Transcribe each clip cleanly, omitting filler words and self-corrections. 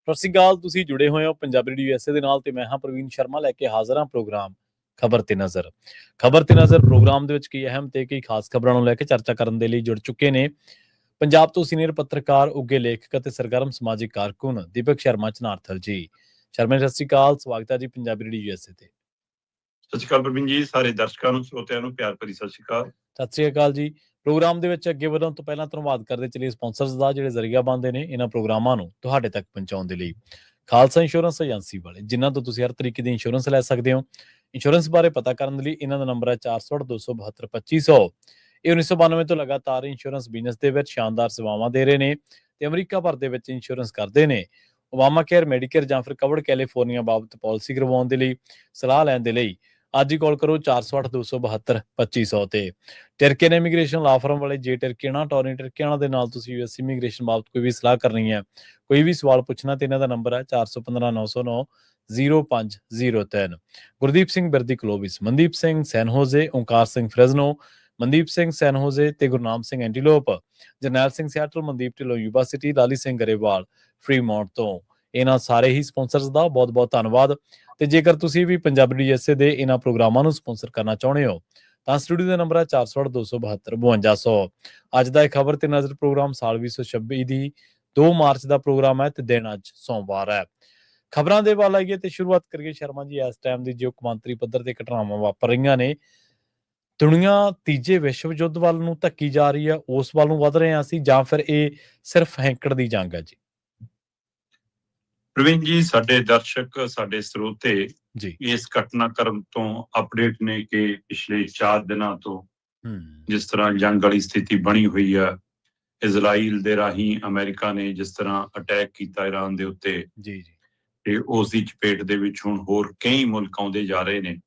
ਸਤਿ ਸ਼੍ਰੀ ਅਕਾਲ। ਤੁਸੀਂ ਜੁੜੇ ਹੋਏ ਹੋ ਪੰਜਾਬੀ ਰੇਡੀਓ USA ਦੇ ਨਾਲ ਤੇ ਮੈਂ ਹਾਂ ਪ੍ਰਵੀਨ ਸ਼ਰਮਾ ਲੈ ਕੇ ਹਾਜ਼ਰ ਹਾਂ ਪ੍ਰੋਗਰਾਮ ਖਬਰ ਤੇ ਨਜ਼ਰ। ਖਬਰ ਤੇ ਨਜ਼ਰ ਪ੍ਰੋਗਰਾਮ ਦੇ ਵਿੱਚ ਕਈ ਅਹਿਮ ਤੇ ਕਈ ਖਾਸ ਖਬਰਾਂ ਨੂੰ ਲੈ ਕੇ ਚਰਚਾ ਕਰਨ ਦੇ ਲਈ ਜੁੜ ਚੁੱਕੇ ਨੇ ਪੰਜਾਬ ਤੋਂ ਸੀਨੀਅਰ ਪੱਤਰਕਾਰ, ਉੱਘੇ ਲੇਖਕ ਅਤੇ ਸਰਗਰਮ ਸਮਾਜਿਕ ਕਾਰਕੁਨ ਦੀਪਕ ਸ਼ਰਮਾ ਚਨਾਰਥਲ ਜੀ। ਸ਼ਰਮਾ ਜੀ, ਸਤਿ ਸ਼੍ਰੀ ਅਕਾਲ। ਸਵਾਗਤ ਹੈ ਜੀ ਪੰਜਾਬੀ ਰੇਡੀਓ USA ਤੇ। ਸਤਿ ਸ਼੍ਰੀ ਅਕਾਲ ਪ੍ਰਵੀਨ ਜੀ, ਸਾਰੇ ਦਰਸ਼ਕਾਂ ਨੂੰ, ਸਰੋਤਿਆਂ ਨੂੰ ਪਿਆਰ ਭਰੀ ਸਤਿ ਸ਼੍ਰੀ ਅਕਾਲ। ਸਤਿ ਸ਼੍ਰੀ ਅਕਾਲ ਜੀ। ਪ੍ਰੋਗਰਾਮ ਦੇ ਵਿੱਚ ਅੱਗੇ ਵਧਣ ਤੋਂ ਪਹਿਲਾਂ ਧੰਨਵਾਦ ਕਰਦੇ ਚਲੀਏ ਸਪਾਂਸਰਸ ਦਾ, ਜਿਹੜੇ ਜ਼ਰੀਆ ਬਣਦੇ ਨੇ ਇਹਨਾਂ ਪ੍ਰੋਗਰਾਮਾਂ ਨੂੰ ਤੁਹਾਡੇ ਤੱਕ ਪਹੁੰਚਾਉਣ ਦੇ ਲਈ। ਖਾਲਸਾ ਇੰਸ਼ੋਰੈਂਸ ਏਜੰਸੀ ਵਾਲੇ, ਜਿਨ੍ਹਾਂ ਤੋਂ ਤੁਸੀਂ ਹਰ ਤਰੀਕੇ ਦੀ ਇੰਸ਼ੋਰੈਂਸ ਲੈ ਸਕਦੇ ਹੋ। ਇੰਸ਼ੋਰੈਂਸ ਬਾਰੇ ਪਤਾ ਕਰਨ ਦੇ ਲਈ ਇਹਨਾਂ ਦਾ ਨੰਬਰ ਹੈ 468-272-2500। ਇਹ 1992 ਤੋਂ ਲਗਾਤਾਰ ਇੰਸ਼ੋਰੈਂਸ ਬਿਜ਼ਨਸ ਦੇ ਵਿੱਚ ਸ਼ਾਨਦਾਰ ਸੇਵਾਵਾਂ ਦੇ ਰਹੇ ਨੇ ਤੇ ਅਮਰੀਕਾ ਭਰ ਦੇ ਵਿੱਚ ਇੰਸ਼ੋਰੈਂਸ ਕਰਦੇ ਨੇ। ਓਬਾਮਾ ਕੇਅਰ, ਮੈਡੀਕੇਅਰ ਜਾਂ ਫਿਰ ਕਵਰਡ ਕੈਲੀਫੋਰਨੀਆ ਬਾਬਤ ਪਾਲਿਸੀ ਕਰਵਾਉਣ ਦੇ ਲਈ, ਸਲਾਹ ਲੈਣ ਦੇ ਲਈ ਅੱਜ ਹੀ ਕਾਲ ਕਰੋ 468-272-2500 ਤੇ। ਟਰਕੀਅਨ ਇਮੀਗ੍ਰੇਸ਼ਨ ਲਾ ਫਰਮ ਵਾਲੇ ਜੇ ਟਰਕੀਆਣਾ, ਟੋਨੀ ਟਰਕੀਆਣਾ ਦੇ ਨਾਲ ਤੁਸੀਂ US ਇਮੀਗ੍ਰੇਸ਼ਨ ਬਾਬਤ ਕੋਈ ਵੀ ਸਲਾਹ ਕਰਨੀ ਹੈ, ਕੋਈ ਵੀ ਸਵਾਲ ਪੁੱਛਣਾ ਤੇ ਇਹਨਾਂ ਦਾ ਨੰਬਰ ਹੈ 4159090503। Gurdeep Singh Birdi Clovis, Mandeep Singh San Jose, Onkar Singh Fresno, Mandeep Singh San Jose ਤੇ Gurnam Singh Antelope, Jarnail Singh Seattle, Mandeep Dhillon Yuba City, Lali Singh Grewal Fremont ਤੋਂ। ਇਹਨਾਂ ਸਾਰੇ ਹੀ ਸਪਾਂਸਰਸ ਦਾ ਬਹੁਤ ਬਹੁਤ ਧੰਨਵਾਦ। ਤੇ ਜੇਕਰ ਤੁਸੀਂ ਵੀ ਪੰਜਾਬੀ ਰੇਡੀਓ USA ਦੇ ਇਹਨਾਂ ਪ੍ਰੋਗਰਾਮਾਂ ਨੂੰ ਸਪਾਂਸਰ ਕਰਨਾ ਚਾਹੁੰਦੇ ਹੋ ਤਾਂ ਸਟੂਡੀਓ ਦਾ ਨੰਬਰ ਹੈ 468-272-5200। ਅੱਜ ਦਾ ਇਹ ਖਬਰ ਤੇ ਨਜ਼ਰ ਪ੍ਰੋਗਰਾਮ ਸਾਲ 2026 ਦੀ 2 ਮਾਰਚ ਦਾ ਪ੍ਰੋਗਰਾਮ ਹੈ ਤੇ ਦਿਨ ਅੱਜ ਸੋਮਵਾਰ ਹੈ। ਖਬਰਾਂ ਦੇ ਵੱਲ ਆਈਏ ਤੇ ਸ਼ੁਰੂਆਤ ਕਰੀਏ ਸ਼ਰਮਾ ਜੀ ਇਸ ਟਾਈਮ ਦੀ, ਜੋ ਕੌਮਾਂਤਰੀ ਪੱਧਰ ਤੇ ਘਟਨਾਵਾਂ ਵਾਪਰ ਰਹੀਆਂ ਨੇ। ਦੁਨੀਆ ਤੀਜੇ ਵਿਸ਼ਵ ਯੁੱਧ ਵੱਲ ਨੂੰ ਧੱਕੀ ਜਾ ਰਹੀ ਹੈ, ਉਸ ਵੱਲ ਨੂੰ ਵੱਧ ਰਹੇ ਹਾਂ ਅਸੀਂ, ਜਾਂ ਫਿਰ ਇਹ ਸਿਰਫ ਹੈਂਕੜ ਦੀ ਜੰਗ ਹੈ ਜੀ? ਪ੍ਰਵੀਨ ਜੀ, ਸਾਡੇ ਦਰਸ਼ਕ, ਸਾਡੇ ਸਰੋਤੇ ਜੀ ਇਸ ਘਟਨਾਕ੍ਰਮ ਤੋਂ ਅਪਡੇਟ ਨੇ ਕਿ ਪਿਛਲੇ 4 ਦਿਨਾਂ ਤੋਂ ਜਿਸ ਤਰ੍ਹਾਂ ਜੰਗ ਵਾਲੀ ਸਥਿਤੀ ਬਣੀ ਹੋਈ ਆ, ਇਜ਼ਰਾਈਲ ਦੇ ਰਾਹੀਂ ਅਮਰੀਕਾ ਨੇ ਜਿਸ ਤਰ੍ਹਾਂ ਅਟੈਕ ਕੀਤਾ ਈਰਾਨ ਦੇ ਉੱਤੇ, ਜੀ ਜੀ, ਤੇ ਉਸ ਦੀ ਚਪੇਟ ਦੇ ਵਿੱਚ ਹੁਣ ਹੋਰ ਕਈ ਮੁਲਕ ਆਉਂਦੇ ਜਾ ਰਹੇ ਨੇ।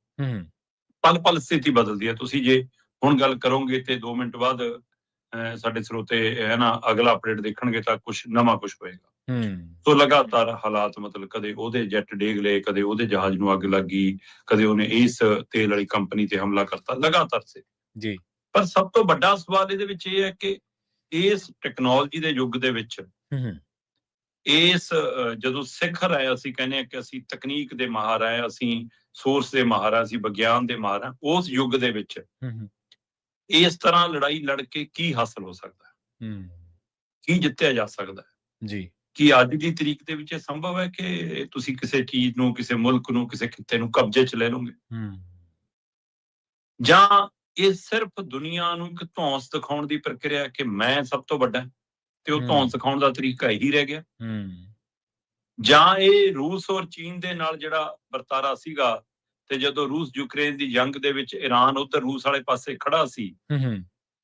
ਪਲ ਪਲ ਸਥਿਤੀ ਬਦਲਦੀ ਹੈ। ਤੁਸੀਂ ਜੇ ਹੁਣ ਗੱਲ ਕਰੋਗੇ ਤੇ 2 ਮਿੰਟ ਬਾਅਦ ਸਾਡੇ ਸਰੋਤੇ ਹੈ ਨਾ ਅਗਲਾ ਅਪਡੇਟ ਦੇਖਣਗੇ ਤਾਂ ਕੁਝ ਨਵਾਂ ਕੁਝ ਹੋਏਗਾ। ਸੋ ਲਗਾਤਾਰ ਹਾਲਾਤ, ਮਤਲਬ ਕਦੇ ਉਹਦੇ ਜੈਟ ਡੇਗ ਲਏ, ਕਦੇ ਉਹਦੇ ਜਹਾਜ਼ ਨੂੰ ਅੱਗ ਲੱਗੀ, ਕਦੇ ਉਹਨੇ ਇਸ ਤੇਲ ਵਾਲੀ ਕੰਪਨੀ ਤੇ ਹਮਲਾ ਕਰਤਾ, ਲਗਾਤਾਰ ਸੇ ਜੀ। ਪਰ ਸਭ ਤੋਂ ਵੱਡਾ ਸਵਾਲ ਇਹਦੇ ਵਿੱਚ ਇਹ ਹੈ ਕਿ ਇਸ ਟੈਕਨੋਲੋਜੀ ਦੇ ਯੁੱਗ ਦੇ ਵਿੱਚ ਇਸ ਜਦੋਂ ਸਿਖਰ ਆਇਆ, ਅਸੀਂ ਕਹਿੰਦੇ ਹਾਂ ਕਿ ਅਸੀਂ ਤਕਨੀਕ ਦੇ ਮਾਹਰ ਆ, ਅਸੀਂ ਸੋਰਸ ਦੇ ਮਾਹਰ ਆ, ਅਸੀਂ ਵਿਗਿਆਨ ਦੇ ਮਾਹਰ ਆ, ਉਸ ਯੁੱਗ ਦੇ ਵਿੱਚ ਇਸ ਤਰ੍ਹਾਂ ਲੜਾਈ ਲੜ ਕੇ ਕੀ ਹਾਸਲ ਹੋ ਸਕਦਾ ਹੈ, ਕੀ ਜਿੱਤਿਆ ਜਾ ਸਕਦਾ ਹੈ ਜੀ? ਕੀ ਅੱਜ ਦੀ ਤਰੀਕ ਦੇ ਵਿੱਚ ਇਹ ਸੰਭਵ ਹੈ ਕਿ ਤੁਸੀਂ ਕਿਸੇ ਚੀਜ਼ ਨੂੰ, ਕਿਸੇ ਮੁਲਕ ਨੂੰ, ਕਿਸੇ ਖਿੱਤੇ ਨੂੰ ਕਬਜ਼ੇ 'ਚ ਲੈ ਲਓਗੇ, ਜਾਂ ਇਹ ਸਿਰਫ ਦੁਨੀਆ ਨੂੰ ਇੱਕ ਧੌਂਸ ਦਿਖਾਉਣ ਦੀ ਪ੍ਰਕਿਰਿਆ ਕਿ ਮੈਂ ਸਭ ਤੋਂ ਵੱਡਾ ਤੇ ਉਹ ਧੌਂਸ ਦਿਖਾਉਣ ਦਾ ਤਰੀਕਾ ਇਹੀ ਰਹਿ ਗਿਆ, ਜਾਂ ਇਹ ਰੂਸ ਔਰ ਚੀਨ ਦੇ ਨਾਲ ਜਿਹੜਾ ਵਰਤਾਰਾ ਸੀਗਾ, ਤੇ ਜਦੋਂ ਰੂਸ ਯੂਕਰੇਨ ਦੀ ਜੰਗ ਦੇ ਵਿੱਚ ਈਰਾਨ ਉੱਧਰ ਰੂਸ ਵਾਲੇ ਪਾਸੇ ਖੜਾ ਸੀ,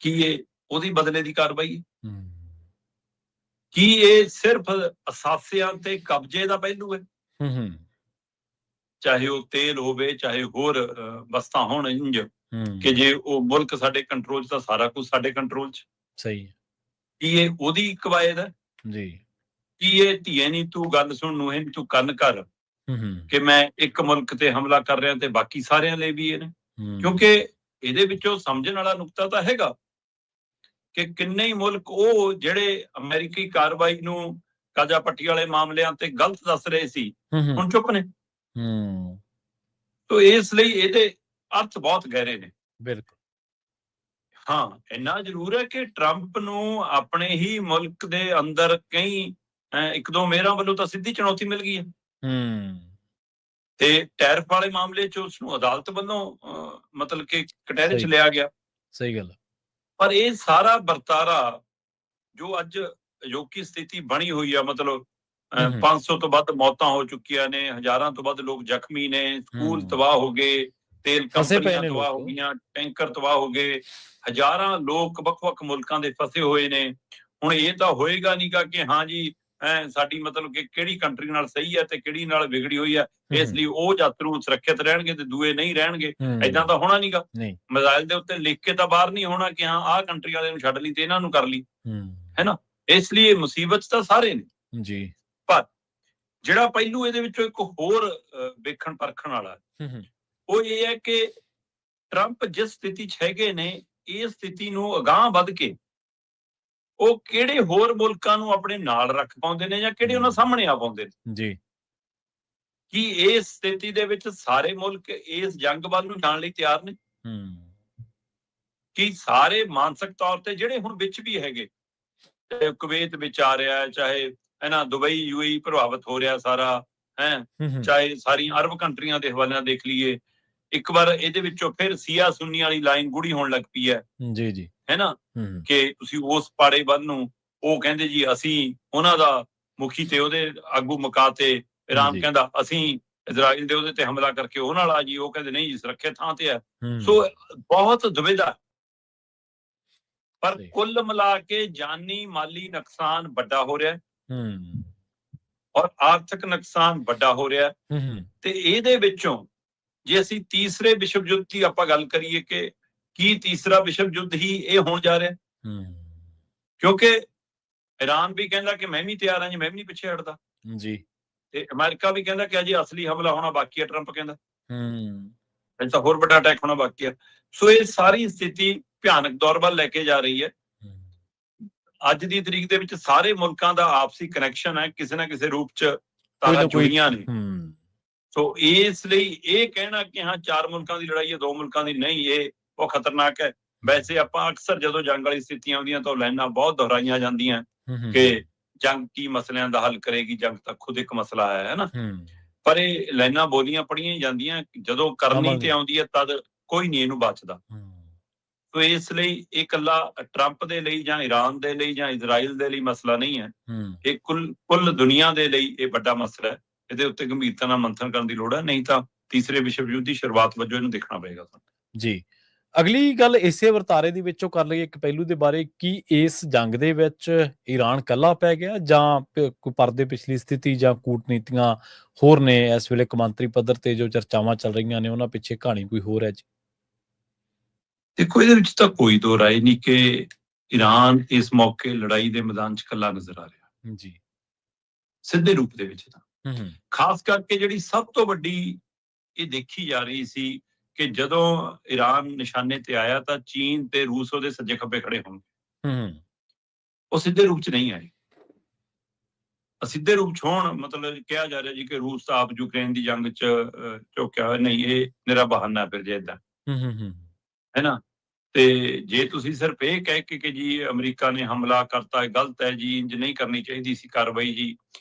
ਕੀ ਇਹ ਉਹਦੀ ਬਦਲੇ ਦੀ ਕਾਰਵਾਈ? ਕੀ ਇਹ ਸਿਰਫ ਅਸਾਸਿਆਂ ਤੇ ਕਬਜ਼ੇ ਦਾ ਪਹਿਲੂ ਹੈ? ਚਾਹੇ ਉਹ ਤੇਲ ਹੋਵੇ, ਚਾਹੇ ਹੋਰ ਵਸਤਾਂ ਹੋਣ, ਇੰਜ ਕਿ ਜੇ ਉਹ ਮੁਲਕ ਸਾਡੇ ਕੰਟਰੋਲ 'ਚ ਤਾਂ ਸਾਰਾ ਕੁਝ ਸਾਡੇ ਕੰਟਰੋਲ 'ਚ। ਸਹੀ। ਕੀ ਇਹ ਉਹਦੀ ਕਵਾਇਦ ਹੈ ਜੀ? ਕੀ ਇਹ ਧੀਏ ਨੀ ਤੂੰ ਗੱਲ ਸੁਣ, ਨੂੰਹ ਨੀ ਤੂੰ ਕੰਨ ਕਰ, ਕਿ ਮੈਂ ਇੱਕ ਮੁਲਕ ਤੇ ਹਮਲਾ ਕਰ ਰਿਹਾ ਤੇ ਬਾਕੀ ਸਾਰਿਆਂ ਲਈ ਵੀ ਇਹ ਨੇ? ਕਿਉਂਕਿ ਇਹਦੇ ਵਿੱਚੋਂ ਸਮਝਣ ਵਾਲਾ ਨੁਕਤਾ ਤਾਂ ਹੈਗਾ ਕਿ ਕਿੰਨੇ ਹੀ ਮੁਲਕ ਉਹ ਜਿਹੜੇ ਅਮਰੀਕੀ ਕਾਰਵਾਈ ਨੂੰ ਕਾਜਾ ਪੱਟੀ ਵਾਲੇ ਮਾਮਲਿਆਂ ਤੇ ਗਲਤ ਦੱਸ ਰਹੇ ਸੀ, ਹੁਣ ਚੁੱਪ ਨੇ। ਤੋ ਇਸ ਲਈ ਇਹਦੇ ਅਰਥ ਬਹੁਤ ਗਹਿਰੇ ਨੇ। ਬਿਲਕੁਲ। ਹਾਂ, ਇੰਨਾ ਜ਼ਰੂਰ ਹੈ ਕਿ ਟਰੰਪ ਨੂੰ ਆਪਣੇ ਹੀ ਮੁਲਕ ਦੇ ਅੰਦਰ ਕਈ 1-2 ਮੇਅਰਾਂ ਵੱਲੋਂ ਤਾਂ ਸਿੱਧੀ ਚੁਣੌਤੀ ਮਿਲ ਗਈ ਹੈ, ਤੇ ਟੈਰਿਫ ਵਾਲੇ ਮਾਮਲੇ 'ਚ ਉਸਨੂੰ ਅਦਾਲਤ ਵੱਲੋਂ ਮਤਲਬ ਕਿ ਕਟਹਿਰੇ 'ਚ ਲਿਆ ਗਿਆ। ਸਹੀ ਗੱਲ। ਪਰ ਇਹ ਸਾਰਾ ਵਰਤਾਰਾ ਜੋ ਅੱਜ ਅਜੋਕੀ ਸਥਿਤੀ ਬਣੀ ਹੋਈ ਆ, ਮਤਲਬ 500 ਤੋਂ ਵੱਧ ਮੌਤਾਂ ਹੋ ਚੁੱਕੀਆਂ ਨੇ, ਹਜ਼ਾਰਾਂ ਤੋਂ ਵੱਧ ਲੋਕ ਜ਼ਖਮੀ ਨੇ, ਸਕੂਲ ਤਬਾਹ ਹੋ ਗਏ, ਤੇਲ ਕੰਪਨੀਆਂ ਤਬਾਹ ਹੋ ਗਈਆਂ, ਟੈਂਕਰ ਤਬਾਹ ਹੋ ਗਏ, ਹਜ਼ਾਰਾਂ ਲੋਕ ਵੱਖ-ਵੱਖ ਮੁਲਕਾਂ ਦੇ ਫਸੇ ਹੋਏ ਨੇ। ਹੁਣ ਇਹ ਤਾਂ ਹੋਏਗਾ ਨੀਗਾ ਕਿ ਹਾਂ ਜੀ ਸਾਡੀ ਮਤਲਬ ਕਿ ਕਿਹੜੀ ਕੰਟਰੀ ਨਾਲ ਸਹੀ ਹੈ ਤੇ ਕਿਹੜੀ ਨਾਲ ਵਿਗੜੀ ਹੋਈ ਹੈ, ਇਸ ਲਈ ਉਹ ਯਾਤਰੂ ਸੁਰੱਖਿਅਤ ਰਹਿਣਗੇ ਤੇ ਦੂਏ ਨਹੀਂ ਰਹਿਣਗੇ, ਏਦਾਂ ਤਾਂ ਹੋਣਾ ਨੀਗਾ। ਮਿਜ਼ਾਈਲ ਦੇ ਉੱਤੇ ਲਿਖ ਕੇ ਤਾਂ ਬਾਹਰ ਨਹੀਂ ਹੋਣਾ ਕਿ ਹਾਂ ਆਹ ਕੰਟਰੀ ਵਾਲੇ ਨੂੰ ਛੱਡ ਲਈ ਤੇ ਇਹਨਾਂ ਨੂੰ ਕਰ ਲਈ, ਹੈ ਨਾ। ਇਸ ਲਈ ਮੁਸੀਬਤ ਤਾਂ ਸਾਰੇ ਨੇ ਜੀ। ਪਰ ਜਿਹੜਾ ਪਹਿਲੂ ਇਹਦੇ ਵਿੱਚੋਂ ਇੱਕ ਹੋਰ ਵੇਖਣ ਪਰਖਣ ਵਾਲਾ ਉਹ ਇਹ ਹੈ ਕਿ ਟਰੰਪ ਜਿਸ ਸਥਿਤੀ 'ਚ ਹੈਗੇ ਨੇ, ਇਹ ਸਥਿਤੀ ਨੂੰ ਅਗਾਂਹ ਵੱਧ ਕੇ ਉਹ ਕਿਹੜੇ ਹੋਰ ਮੁਲਕਾਂ ਨੂੰ ਆਪਣੇ ਨਾਲ ਰੱਖ ਪਾਉਂਦੇ ਨੇ ਜਾਂ ਕਿਹੜੇ ਉਹਨਾਂ ਸਾਹਮਣੇ ਆ ਪਾਉਂਦੇ ਨੇ। ਜੀ। ਕੀ ਇਸ ਸਥਿਤੀ ਦੇ ਵਿੱਚ ਸਾਰੇ ਮੁਲਕ ਇਸ ਜੰਗ ਵੱਲ ਨੂੰ ਜਾਣ ਲਈ ਤਿਆਰ ਨੇ? ਕਿ ਸਾਰੇ ਮਾਨਸਿਕ ਤੌਰ ਤੇ ਜਿਹੜੇ ਹੁਣ ਵਿੱਚ ਵੀ ਹੈਗੇ, ਚਾਹੇ ਕੁਵੈਤ ਵਿੱਚ ਆ ਰਿਹਾ ਹੈ, ਚਾਹੇ ਦੁਬਈ UAE ਪ੍ਰਭਾਵਿਤ ਹੋ ਰਿਹਾ ਸਾਰਾ ਹੈ, ਚਾਹੇ ਸਾਰੀਆਂ ਅਰਬ ਕੰਟਰੀਆਂ ਦੇ ਹਵਾਲੇ ਨਾਲ ਦੇਖ ਲਈਏ, ਇੱਕ ਵਾਰ ਇਹਦੇ ਵਿੱਚੋਂ ਫਿਰ ਸੀਆ ਸੁੰਨੀ ਵਾਲੀ ਲਾਈਨ ਗੂੜੀ ਹੋਣ ਲੱਗ ਪਈ ਹੈ। ਜੀ ਜੀ ਹੈ ਨਾ, ਕਿ ਤੁਸੀਂ ਉਸ ਪਾੜੇ ਵੱਲ ਨੂੰ, ਉਹ ਕਹਿੰਦੇ ਜੀ ਅਸੀਂ ਉਹਨਾਂ ਦਾ ਮੁਖੀ ਤੇ ਉਹਦੇ ਆਗੂ ਮੁਕਾ ਤੇ, ਇਰਾਨ ਕਹਿੰਦਾ ਅਸੀਂ ਇਜ਼ਰਾਈਲ ਦੇ ਉਹਦੇ ਤੇ ਹਮਲਾ ਕਰਕੇ ਉਹ ਨਾਲ ਆ ਜੀ, ਉਹ ਕਹਿੰਦੇ ਨਹੀਂ ਜੀ ਸੁਰੱਖਿਅਤ ਥਾਂ ਤੇ ਹੈ। ਸੋ ਬਹੁਤ ਦੁਵਿਧਾ, ਪਰ ਕੁੱਲ ਮਿਲਾ ਕੇ ਜਾਨੀ ਮਾਲੀ ਨੁਕਸਾਨ ਵੱਡਾ ਹੋ ਰਿਹਾ ਔਰ ਆਰਥਿਕ ਨੁਕਸਾਨ ਵੱਡਾ ਹੋ ਰਿਹਾ। ਤੇ ਇਹਦੇ ਵਿੱਚੋਂ ਜੇ ਅਸੀਂ ਤੀਸਰੇ ਵਿਸ਼ਵ ਯੁੱਧ ਦੀ ਆਪਾਂ ਗੱਲ ਕਰੀਏ ਕਿ ਕੀ ਤੀਸਰਾ ਵਿਸ਼ਵ ਯੁੱਧ ਹੀ ਇਹ ਹੋਣ ਜਾ ਰਿਹਾ, ਕਿਉਂਕਿ ਇਰਾਨ ਵੀ ਕਹਿੰਦਾ ਕਿ ਮੈਂ ਵੀ ਤਿਆਰ ਹਾਂ ਜੀ, ਮੈਂ ਵੀ ਨਹੀਂ ਪਿੱਛੇ ਹਟਦਾ ਜੀ, ਤੇ ਅਮਰੀਕਾ ਵੀ ਕਹਿੰਦਾ ਕਿ ਅਜੇ ਅਸਲੀ ਹਮਲਾ ਹੋਣਾ ਬਾਕੀ ਹੈ, ਟਰੰਪ ਕਹਿੰਦਾ ਤਾਂ ਹੋਰ ਵੱਡਾ ਅਟੈਕ ਹੋਣਾ ਬਾਕੀ ਹੈ। ਸੋ ਇਹ ਸਾਰੀ ਸਥਿਤੀ ਭਿਆਨਕ ਦੌਰ ਵੱਲ ਲੈ ਕੇ ਜਾ ਰਹੀ ਹੈ। ਅੱਜ ਦੀ ਤਰੀਕ ਦੇ ਵਿੱਚ ਸਾਰੇ ਮੁਲਕਾਂ ਦਾ ਆਪਸੀ ਕਨੈਕਸ਼ਨ ਹੈ, ਕਿਸੇ ਨਾ ਕਿਸੇ ਰੂਪ ਚ ਤਾਰਾਂ ਜੁੜੀਆਂ ਨੇ। ਸੋ ਇਸ ਲਈ ਇਹ ਕਹਿਣਾ ਕਿ ਹਾਂ 4 ਮੁਲਕਾਂ ਦੀ ਲੜਾਈ ਹੈ 2 ਮੁਲਕਾਂ ਦੀ ਨਹੀਂ, ਇਹ ਉਹ ਖਤਰਨਾਕ ਹੈ। ਵੈਸੇ ਆਪਾਂ ਅਕਸਰ ਜਦੋਂ ਜੰਗ ਵਾਲੀ ਸਥਿਤੀਆਂ ਆਉਂਦੀਆਂ ਤਾਂ ਲਾਈਨਾਂ ਬਹੁਤ ਦੁਹਰਾਈਆਂ ਜਾਂਦੀਆਂ ਕਿ ਜੰਗ ਕੀ ਮਸਲਿਆਂ ਦਾ ਹੱਲ ਕਰੇਗੀ, ਜੰਗ ਤਾਂ ਖੁਦ ਇੱਕ ਮਸਲਾ ਹੈ ਨਾ, ਪਰ ਇਹ ਲਾਈਨਾਂ ਬੋਲੀਆਂ ਪੜੀਆਂ ਜਾਂਦੀਆਂ, ਜਦੋਂ ਕਰਨੀ ਤੇ ਆਉਂਦੀ ਹੈ ਤਦ ਕੋਈ ਨਹੀਂ ਇਹਨੂੰ ਬਚਦਾ। ਸੋ ਇਸ ਲਈ ਇਹ ਇਕੱਲਾ ਟਰੰਪ ਦੇ ਲਈ ਜਾਂ ਈਰਾਨ ਦੇ ਲਈ ਜਾਂ ਇਜ਼ਰਾਈਲ ਦੇ ਲਈ ਮਸਲਾ ਨਹੀਂ ਹੈ, ਇਹ ਕੁੱਲ ਦੁਨੀਆ ਦੇ ਲਈ ਇਹ ਵੱਡਾ ਮਸਲਾ ਹੈ। ਇਹਦੇ ਉੱਤੇ ਗੰਭੀਰਤਾ ਨਾਲ ਮੰਥਨ ਕਰਨ ਦੀ ਲੋੜ ਹੈ, ਨਹੀਂ ਤਾਂ ਤੀਸਰੇ ਵਿਸ਼ਵ ਯੁੱਧ ਦੀ ਸ਼ੁਰੂਆਤ ਵਜੋਂ ਇਹਨੂੰ ਦੇਖਣਾ ਪਏਗਾ ਜੀ। ਅਗਲੀ ਗੱਲ ਇਸੇ ਵਰਤਾਰੇ ਦੇ ਵਿੱਚੋਂ ਕਰ ਲਈਏ ਇੱਕ ਪਹਿਲੂ ਦੇ ਬਾਰੇ, ਕਿ ਇਸ ਜੰਗ ਦੇ ਵਿੱਚ ਈਰਾਨ ਇਕੱਲਾ ਪੈ ਗਿਆ ਜਾਂ ਕੋਈ ਪਰਦੇ ਪਿਛਲੀ ਸਥਿਤੀ ਜਾਂ ਕੂਟਨੀਤੀਆਂ ਹੋਰ ਨੇ ਇਸ ਵੇਲੇ ਕੌਮਾਂਤਰੀ ਪੱਧਰ ਤੇ ਜੋ ਚਰਚਾਵਾਂ ਚੱਲ ਰਹੀਆਂ ਨੇ ਉਹਨਾਂ ਪਿੱਛੇ ਕਹਾਣੀ ਕੋਈ ਹੋਰ ਹੈ ਜੀ? ਦੇਖੋ, ਇਹਦੇ ਵਿੱਚ ਤਾਂ ਕੋਈ ਦੋ ਰਾਏ ਨਹੀਂ ਕਿ ਈਰਾਨ ਇਸ ਮੌਕੇ ਲੜਾਈ ਦੇ ਮੈਦਾਨ 'ਚ ਇਕੱਲਾ ਨਜ਼ਰ ਆ ਰਿਹਾ ਜੀ, ਸਿੱਧੇ ਰੂਪ ਦੇ ਵਿੱਚ ਤਾਂ। ਖਾਸ ਕਰਕੇ ਜਿਹੜੀ ਸਭ ਤੋਂ ਵੱਡੀ ਇਹ ਦੇਖੀ ਜਾ ਰਹੀ ਸੀ ਕਿ ਜਦੋਂ ਈਰਾਨ ਨਿਸ਼ਾਨੇ ਤੇ ਆਇਆ ਤਾਂ ਚੀਨ ਤੇ ਰੂਸ ਉਹਦੇ ਸੱਜੇ ਖੱਬੇ ਖੜੇ ਹੋਣਗੇ, ਉਹ ਸਿੱਧੇ ਰੂਪ 'ਚ ਨਹੀਂ ਆਏ। ਸਿੱਧੇ ਰੂਪ 'ਚ ਹੋਣ ਮਤਲਬ ਕਿਹਾ ਜਾ ਰਿਹਾ ਜੀ ਕਿ ਰੂਸ ਤਾਂ ਆਪ ਯੂਕਰੇਨ ਦੀ ਜੰਗ 'ਚ ਝੋਕਿਆ ਹੋਇਆ, ਨਹੀਂ ਇਹ ਨਿਰਾ ਬਹਾਨਾ ਫਿਰ ਜੇ ਏਦਾਂ ਹੈ ਨਾ। ਤੇ ਜੇ ਤੁਸੀਂ ਸਿਰਫ ਇਹ ਕਹਿ ਕੇ ਕਿ ਜੀ ਅਮਰੀਕਾ ਨੇ ਹਮਲਾ ਕਰਤਾ ਹੈ, ਗਲਤ ਹੈ ਜੀ, ਇੰਜ ਨਹੀਂ ਕਰਨੀ ਚਾਹੀਦੀ ਸੀ ਕਾਰਵਾਈ ਜੀ,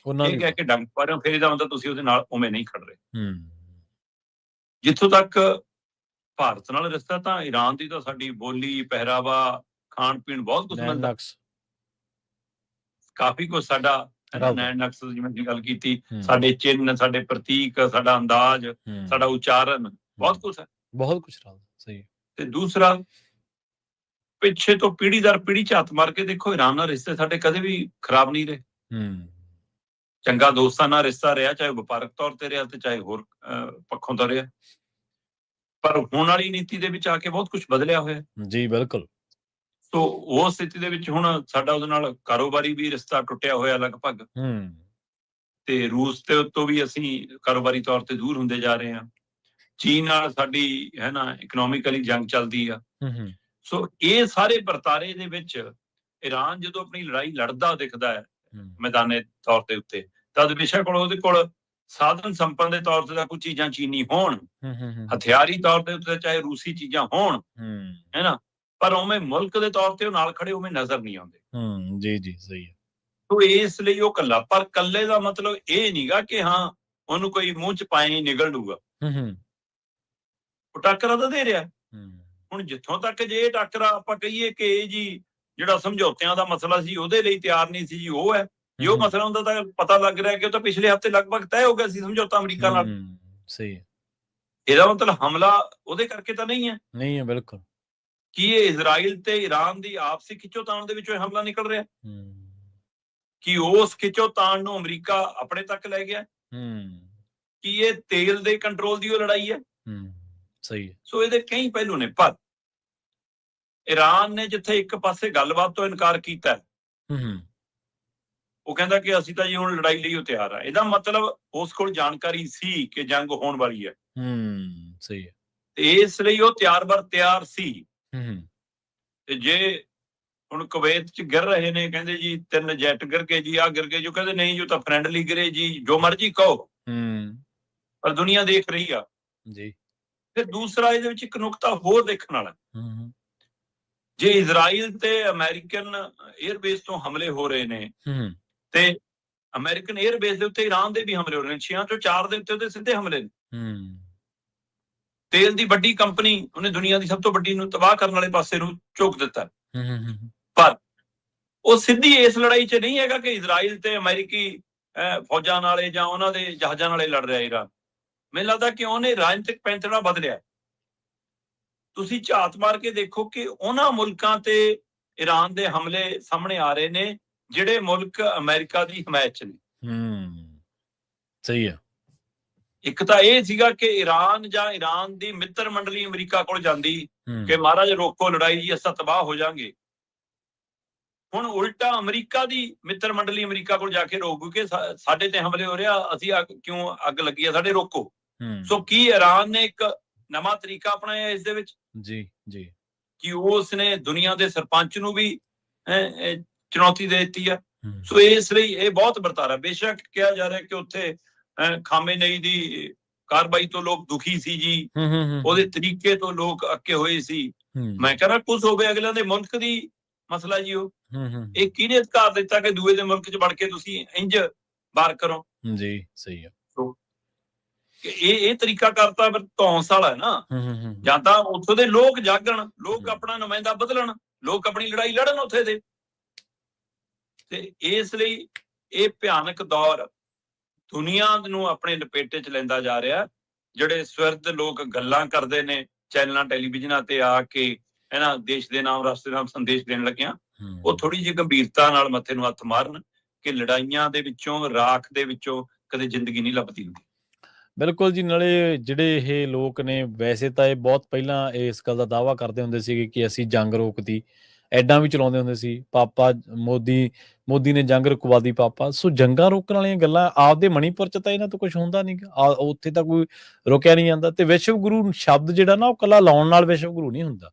ਇਹ ਕਹਿ ਕੇ ਡੰਗ ਪਾ ਰਹੇ ਹੋ, ਫਿਰ ਇਹਦਾ ਮਤਲਬ ਤੁਸੀਂ ਉਹਦੇ ਨਾਲ ਉਵੇਂ ਨਹੀਂ ਖੜ ਰਹੇ। ਜਿੱਥੋਂ ਤੱਕ ਭਾਰਤ ਨਾਲ ਰਿਸ਼ਤਾ, ਤਾਂ ਈਰਾਨ ਦੀ ਤਾਂ ਸਾਡੀ ਬੋਲੀ, ਪਹਿਰਾਵਾ, ਖਾਣ ਪੀਣ ਬਹੁਤ ਕੁਝ ਮਿਲਦਾ, ਕਾਫੀ ਕੁਝ ਸਾਡਾ ਨੈਣ ਨਕਸ਼ ਜਿਵੇਂ ਦੀ ਗੱਲ ਕੀਤੀ, ਸਾਡੇ ਚਿੰਨ੍ਹ, ਸਾਡੇ ਪ੍ਰਤੀਕ, ਸਾਡਾ ਅੰਦਾਜ਼, ਸਾਡਾ ਉਚਾਰਨ, ਬਹੁਤ ਕੁਝ ਹੈ, ਬਹੁਤ ਕੁਝ। ਸਹੀ। ਤੇ ਦੂਸਰਾ, ਪਿੱਛੇ ਤੋਂ ਪੀੜ੍ਹੀ ਦਰ ਪੀੜ੍ਹੀ ਝਾਤ ਮਾਰ ਕੇ ਦੇਖੋ, ਈਰਾਨ ਨਾਲ ਰਿਸ਼ਤੇ ਸਾਡੇ ਕਦੇ ਵੀ ਖਰਾਬ ਨਹੀਂ ਰਹੇ, ਚੰਗਾ ਦੋਸਤਾਨਾ ਰਿਸ਼ਤਾ ਰਿਹਾ, ਚਾਹੇ ਵਪਾਰਕ ਤੌਰ ਤੇ ਰਿਹਾ ਤੇ ਚਾਹੇ ਹੋਰ ਪੱਖੋਂ ਤੋਂ ਰਿਹਾ। ਪਰ ਹੁਣ ਵਾਲੀ ਨੀਤੀ ਦੇ ਵਿੱਚ ਆ ਕੇ ਬਹੁਤ ਕੁਝ ਬਦਲਿਆ ਹੋਇਆ ਜੀ। ਬਿਲਕੁਲ। ਸੋ ਉਹ ਸਥਿਤੀ ਦੇ ਵਿੱਚ ਹੁਣ ਸਾਡਾ ਉਹਦੇ ਨਾਲ ਕਾਰੋਬਾਰੀ ਵੀ ਰਿਸ਼ਤਾ ਟੁੱਟਿਆ ਹੋਇਆ ਲਗਭਗ, ਤੇ ਰੂਸ ਤੇ ਉੱਤੋਂ ਵੀ ਅਸੀਂ ਕਾਰੋਬਾਰੀ ਤੌਰ ਤੇ ਦੂਰ ਹੁੰਦੇ ਜਾ ਰਹੇ ਹਾਂ। ਚੀਨ ਨਾਲ ਸਾਡੀ ਹੈ ਨਾ ਇਕਨੋਮਿਕਲੀ ਜੰਗ ਚੱਲਦੀ ਆ। ਸੋ ਇਹ ਸਾਰੇ ਵਰਤਾਰੇ ਦੇ ਵਿੱਚ ਈਰਾਨ ਜਦੋਂ ਆਪਣੀ ਲੜਾਈ ਲੜਦਾ ਦਿਖਦਾ ਹੈ ਮੈਦਾਨੇ ਤੌਰ ਦੇ ਉੱਤੇ, ਤਦ ਬੇਸ਼ੱਕ ਉਹਦੇ ਕੋਲ ਸਾਧਨ ਸੰਪन्न ਦੇ ਤੌਰ ਤੇ ਤਾਂ ਕੁਝ ਚੀਜ਼ਾਂ ਚੀਨੀ ਹੋਣ, ਹਥਿਆਰੀ ਤੌਰ ਦੇ ਉੱਤੇ ਚਾਹੇ ਰੂਸੀ ਚੀਜ਼ਾਂ ਹੋਣ, ਹੈ ਨਾ, ਪਰ ਉਵੇਂ ਮੁਲਕ ਦੇ ਤੌਰ ਤੇ ਉਹ ਨਾਲ ਖੜੇ ਉਵੇਂ ਨਜ਼ਰ ਨਹੀਂ ਆਉਂਦੇ। ਜੀ ਜੀ, ਸਹੀ ਹੈ। ਤੋ ਇਸ ਲਈ ਉਹ ਕੱਲਾ, ਪਰ ਕੱਲੇ ਦਾ ਮਤਲਬ ਇਹ ਨਹੀਂਗਾ ਕਿ ਹਾਂ ਉਹਨੂੰ ਕੋਈ ਮੂੰਹ ਚ ਪਾਏ ਹੀ ਨਿਕਲ ਡੂਗਾ, ਉਹ ਟਾਕਰਾ ਤਾਂ ਦੇ ਰਿਹਾ। ਹੁਣ ਜਿੱਥੋਂ ਤੱਕ ਜੇ ਇਹ ਟਾਕਰਾ ਆਪਾਂ ਕਹੀਏ ਕਿ ਇਹ ਜੀ ਜਿਹੜਾ ਸਮਝੌਤਿਆਂ ਦਾ ਮਸਲਾ ਸੀ ਉਹਦੇ ਲਈ ਤਿਆਰ ਨਹੀਂ ਸੀ ਜੀ, ਉਹ ਹੈ ਜੇ ਉਹ ਮਸਲਾ ਹੁੰਦਾ ਤਾਂ ਪਤਾ ਲੱਗ ਰਿਹਾ ਕਿ ਉਹ ਤਾਂ ਪਿਛਲੇ ਹਫ਼ਤੇ ਲਗਭਗ ਤੈਅ ਹੋ ਗਿਆ ਸੀ ਸਮਝੌਤਾ ਅਮਰੀਕਾ ਨਾਲ। ਸਹੀ ਹੈ। ਇਹਦਾ ਮਤਲਬ ਹਮਲਾ ਉਹਦੇ ਕਰਕੇ ਤਾਂ ਨਹੀਂ ਹੈ, ਨਹੀਂ ਹੈ ਬਿਲਕੁਲ। ਕੀ ਇਹ ਇਜ਼ਰਾਈਲ ਤੇ ਈਰਾਨ ਦੀ ਆਪਸੀ ਖਿੱਚੋਤਾਣ ਦੇ ਵਿੱਚੋਂ ਹਮਲਾ ਨਿਕਲ ਰਿਹਾ? ਕੀ ਉਸ ਖਿੱਚੋਤਾਣ ਨੂੰ ਅਮਰੀਕਾ ਆਪਣੇ ਤੱਕ ਲੈ ਗਿਆ? ਕੀ ਇਹ ਤੇਲ ਦੇ ਕੰਟਰੋਲ ਦੀ ਉਹ ਲੜਾਈ ਹੈ? ਸਹੀ ਹੈ। ਸੋ ਇਹਦੇ ਕਈ ਪਹਿਲੂ ਨੇ, ਪਰ ਈਰਾਨ ਨੇ ਜਿੱਥੇ ਇੱਕ ਪਾਸੇ ਗੱਲਬਾਤ ਤੋਂ ਇਨਕਾਰ ਕੀਤਾ, ਉਹ ਕਹਿੰਦਾ ਕਿ ਅਸੀਂ ਤਾਂ ਜੀ ਹੁਣ ਲੜਾਈ ਲਈ ਤਿਆਰ ਆ, ਇਹਦਾ ਮਤਲਬ ਉਸ ਕੋਲ ਜਾਣਕਾਰੀ ਸੀ ਕਿ ਜੰਗ ਹੋਣ ਵਾਲੀ ਹੈ। ਸਹੀ ਹੈ। ਤੇ ਇਸ ਲਈ ਉਹ ਤਿਆਰ ਬਰ ਤਿਆਰ ਸੀ। ਤੇ ਜੇ ਹੁਣ ਕੁਵੈਤ ਚ ਗਿਰ ਰਹੇ ਨੇ, ਕਹਿੰਦੇ ਜੀ 3 ਜੈਟ ਗਿਰ ਗਏ ਜੀ, ਆ ਗਿਰ ਗਏ, ਜੋ ਕਹਿੰਦੇ ਨਹੀਂ ਜੋ ਤਾਂ ਫਰੈਂਡਲੀ ਗਿਰੇ ਜੀ, ਜੋ ਮਰਜ਼ੀ ਕਹੋ, ਪਰ ਦੁਨੀਆ ਦੇਖ ਰਹੀ ਆ ਜੀ। ਫਿਰ ਦੂਸਰਾ ਇਹਦੇ ਵਿੱਚ ਇੱਕ ਨੁਕਤਾ ਹੋਰ ਦੇਖਣ ਵਾਲਾ, ਜੇ ਇਜ਼ਰਾਈਲ ਤੇ ਅਮਰੀਕਨ 에ਅਰਬੇਸ ਤੋਂ ਹਮਲੇ ਹੋ ਰਹੇ ਨੇ ਤੇ ਅਮਰੀਕਨ 에ਅਰਬੇਸ ਦੇ ਉੱਤੇ ਈਰਾਨ ਦੇ ਵੀ ਹਮਲੇ ਹੋ ਰਹੇ ਨੇ, 6 ਚੋਂ 4 ਦੇ ਉੱਤੇ ਉਹਦੇ ਸਿੱਧੇ ਹਮਲੇ ਨੇ। ਤੇਲ ਦੀ ਵੱਡੀ ਕੰਪਨੀ, ਉਹਨੇ ਦੁਨੀਆ ਦੀ ਸਭ ਤੋਂ ਵੱਡੀ ਨੂੰ ਤਬਾਹ ਕਰਨ ਵਾਲੇ ਪਾਸੇ ਨੂੰ ਝੁਕ ਦਿੱਤਾ, ਪਰ ਉਹ ਸਿੱਧੀ ਇਸ ਲੜਾਈ 'ਚ ਨਹੀਂ ਹੈਗਾ ਕਿ ਇਜ਼ਰਾਈਲ ਤੇ ਅਮਰੀਕੀ ਫੌਜਾਂ ਨਾਲੇ ਜਾਂ ਉਹਨਾਂ ਦੇ ਜਹਾਜ਼ਾਂ ਨਾਲੇ ਲੜ ਰਿਹਾ ਈਰਾਨ। ਮੈਨੂੰ ਲੱਗਦਾ ਕਿ ਉਹਨੇ ਰਾਜਨੀਤਿਕ ਪੈਂਤੜਾ ਬਦਲਿਆ। ਤੁਸੀਂ ਝਾਤ ਮਾਰ ਕੇ ਦੇਖੋ ਕਿ ਉਹਨਾਂ ਮੁਲਕਾਂ ਤੇ ਈਰਾਨ ਦੇ ਹਮਲੇ ਸਾਹਮਣੇ ਆ ਰਹੇ ਨੇ ਜਿਹੜੇ ਮੁਲਕ ਅਮਰੀਕਾ ਦੀ ਹਮਾਇਤ 'ਚ ਨੇ। ਸਹੀ ਹੈ। ਇੱਕ ਤਾਂ ਇਹ ਸੀਗਾ ਕਿ ਈਰਾਨ ਜਾਂ ਈਰਾਨ ਦੀ ਮਿੱਤਰ ਮੰਡਲੀ ਅਮਰੀਕਾ ਕੋਲ ਜਾਂਦੀ ਕਿ ਮਹਾਰਾਜ ਰੋਕੋ ਲੜਾਈ ਜੀ, ਅਸੀਂ ਤਬਾਹ ਹੋ ਜਾਾਂਗੇ। ਹੁਣ ਉਲਟਾ ਅਮਰੀਕਾ ਦੀ ਮਿੱਤਰ ਮੰਡਲੀ ਅਮਰੀਕਾ ਕੋਲ ਜਾ ਕੇ ਰੋਕੂ ਕਿ ਸਾਡੇ ਤੇ ਹਮਲੇ ਹੋ ਰਿਹਾ, ਅਸੀਂ ਕਿਉਂ ਅੱਗ ਲੱਗੀ ਆ ਸਾਡੇ, ਰੋਕੋ। ਸੋ ਕੀ ਈਰਾਨ ਨੇ ਇੱਕ ਨਵਾਂ ਤਰੀਕਾ ਅਪਣਾਇਆ ਇਸ ਦੇ ਵਿੱਚ? ਜੀ ਜੀ। ਕਿ ਉਸਨੇ ਦੁਨੀਆ ਦੇ ਸਰਪੰਚ ਨੂੰ ਵੀ ਚੁਣੌਤੀ ਦੇ ਦਿੱਤੀ ਆ। ਸੋ ਇਸ ਲਈ ਇਹ ਬਹੁਤ ਵਰਤਾਰਾ। ਬੇਸ਼ੱਕ ਕਿਹਾ ਜਾ ਰਿਹਾ ਕਿ ਉੱਥੇ ਖਾਮੇਨਈ ਦੀ ਕਾਰਵਾਈ ਤੋਂ ਲੋਕ ਦੁਖੀ ਸੀ ਜੀ, ਉਹਦੇ ਤਰੀਕੇ ਤੋਂ ਲੋਕ ਅੱਕੇ ਹੋਏ ਸੀ। ਮੈਂ ਕਹਿੰਦਾ ਕੁਝ ਹੋਵੇ ਅਗਲਿਆਂ ਦੇ ਮੁਲਕ ਦੀ ਮਸਲਾ ਜੀ। ਉਹ ਇਹ ਕਿਹਨੇ ਅਧਿਕਾਰ ਦਿੱਤਾ ਕਿ ਦੂਏ ਦੇ ਮੁਲਕ 'ਚ ਵੜ ਕੇ ਤੁਸੀਂ ਇੰਜ ਵਾਰ ਕਰੋ? ਜੀ ਸਹੀ ਹੈ। ਇਹ ਤਰੀਕਾ ਕਰਤਾ ਫਿਰ ਧੌਂਸ ਵਾਲਾ ਹੈ ਨਾ। ਜਾਂ ਤਾਂ ਉੱਥੋਂ ਦੇ ਲੋਕ ਜਾਗਣ, ਲੋਕ ਆਪਣਾ ਨੁਮਾਇੰਦਾ ਬਦਲਣ, ਲੋਕ ਆਪਣੀ ਲੜਾਈ ਲੜਨ ਉੱਥੇ ਦੇ। ਤੇ ਇਸ ਲਈ ਇਹ ਭਿਆਨਕ ਦੌਰ ਦੁਨੀਆ ਨੂੰ ਆਪਣੇ ਲਪੇਟੇ 'ਚ ਲੈਂਦਾ ਜਾ ਰਿਹਾ। ਜਿਹੜੇ ਸਵਿਰਦ ਲੋਕ ਗੱਲਾਂ ਕਰਦੇ ਨੇ ਚੈਨਲਾਂ ਟੈਲੀਵਿਜ਼ਨਾਂ ਤੇ ਆ ਕੇ ਇਹਨਾਂ ਦੇਸ਼ ਦੇ ਨਾਮ ਰਾਸ਼ਟਰ ਦੇ ਨਾਮ ਸੰਦੇਸ਼ ਦੇਣ ਲੱਗਿਆ, ਉਹ ਥੋੜੀ ਜਿਹੀ ਗੰਭੀਰਤਾ ਨਾਲ ਮੱਥੇ ਨੂੰ ਹੱਥ ਮਾਰਨ ਕਿ ਲੜਾਈਆਂ ਦੇ ਵਿੱਚੋਂ, ਰਾਖ ਦੇ ਵਿੱਚੋਂ ਕਦੇ ਜ਼ਿੰਦਗੀ ਨਹੀਂ ਲੱਭਦੀ ਹੁੰਦੀ। ਬਿਲਕੁਲ ਜੀ। ਨਾਲੇ ਜਿਹੜੇ ਇਹ ਲੋਕ ਨੇ, ਵੈਸੇ ਤਾਂ ਇਹ ਬਹੁਤ ਪਹਿਲਾਂ ਇਸ ਗੱਲ ਦਾ ਦਾਅਵਾ ਕਰਦੇ ਹੁੰਦੇ ਸੀਗੇ ਕਿ ਅਸੀਂ ਜੰਗ ਰੋਕਤੀ, ਐਡਾਂ ਵੀ ਚਲਾਉਂਦੇ ਹੁੰਦੇ ਸੀ, ਪਾਪਾ ਮੋਦੀ ਨੇ ਜੰਗ ਰੁਕਵਾ ਦੀ ਪਾਪਾ। ਸੋ ਜੰਗਾਂ ਰੋਕਣ ਵਾਲੀਆਂ ਗੱਲਾਂ ਆਪਦੇ ਮਣੀਪੁਰ 'ਚ ਤਾਂ ਇਹਨਾਂ ਤੋਂ ਕੁਝ ਹੁੰਦਾ ਨਹੀਂ ਗਾ, ਉੱਥੇ ਤਾਂ ਕੋਈ ਰੋਕਿਆ ਨਹੀਂ ਜਾਂਦਾ। ਤੇ ਵਿਸ਼ਵ ਗੁਰੂ ਸ਼ਬਦ ਜਿਹੜਾ ਨਾ, ਉਹ ਇਕੱਲਾ ਲਾਉਣ ਨਾਲ ਵਿਸ਼ਵ ਗੁਰੂ ਨਹੀਂ ਹੁੰਦਾ।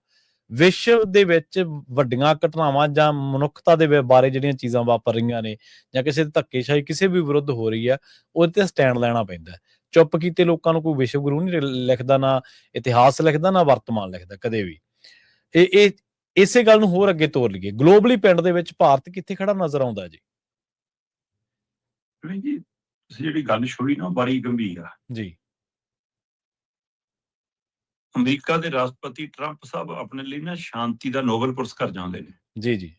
ਵਿਸ਼ਵ ਦੇ ਵਿੱਚ ਵੱਡੀਆਂ ਘਟਨਾਵਾਂ ਜਾਂ ਮਨੁੱਖਤਾ ਦੇ ਬਾਰੇ ਜਿਹੜੀਆਂ ਚੀਜ਼ਾਂ ਵਾਪਰ ਰਹੀਆਂ ਨੇ, ਜਾਂ ਕਿਸੇ ਧੱਕੇਸ਼ਾਹੀ ਕਿਸੇ ਵੀ ਵਿਰੁੱਧ ਹੋ ਰਹੀ ਆ, ਉਹਦੇ ਤੇ ਸਟੈਂਡ ਲੈਣਾ ਪੈਂਦਾ। ਚੁੱਪ ਕੀਤੇ ਲੋਕਾਂ ਨੂੰ ਕੋਈ ਵਿਸ਼ਵ ਗੁਰੂ ਨਹੀਂ ਲਿਖਦਾ, ਨਾ ਇਤਿਹਾਸ ਲਿਖਦਾ, ਨਾ ਵਰਤਮਾਨ ਲਿਖਦਾ ਕਦੇ ਵੀ। ਇਹ ਇਸੇ ਗੱਲ ਨੂੰ ਹੋਰ ਅੱਗੇ ਤੋਰ ਲਈਏ, ਗਲੋਬਲੀ ਪਿੰਡ ਦੇ ਵਿੱਚ ਭਾਰਤ ਕਿੱਥੇ ਖੜਾ ਨਜ਼ਰ ਆਉਂਦਾ ਜੀ? ਜੀ ਤੁਸੀਂ ਜਿਹੜੀ ਗੱਲ ਛੋੜੀ ਨਾ, ਬੜੀ ਗੰਭੀਰ ਆ ਜੀ। ਅਮਰੀਕਾ ਦੇ ਰਾਸ਼ਟਰਪਤੀ ਟਰੰਪ ਸਾਹਿਬ ਆਪਣੇ ਲਈ ਨਾ ਸ਼ਾਂਤੀ ਦਾ ਨੋਬਲ ਪੁਰਸਕਾਰ ਚਾਹੁੰਦੇ ਨੇ। ਜੀ ਜੀ।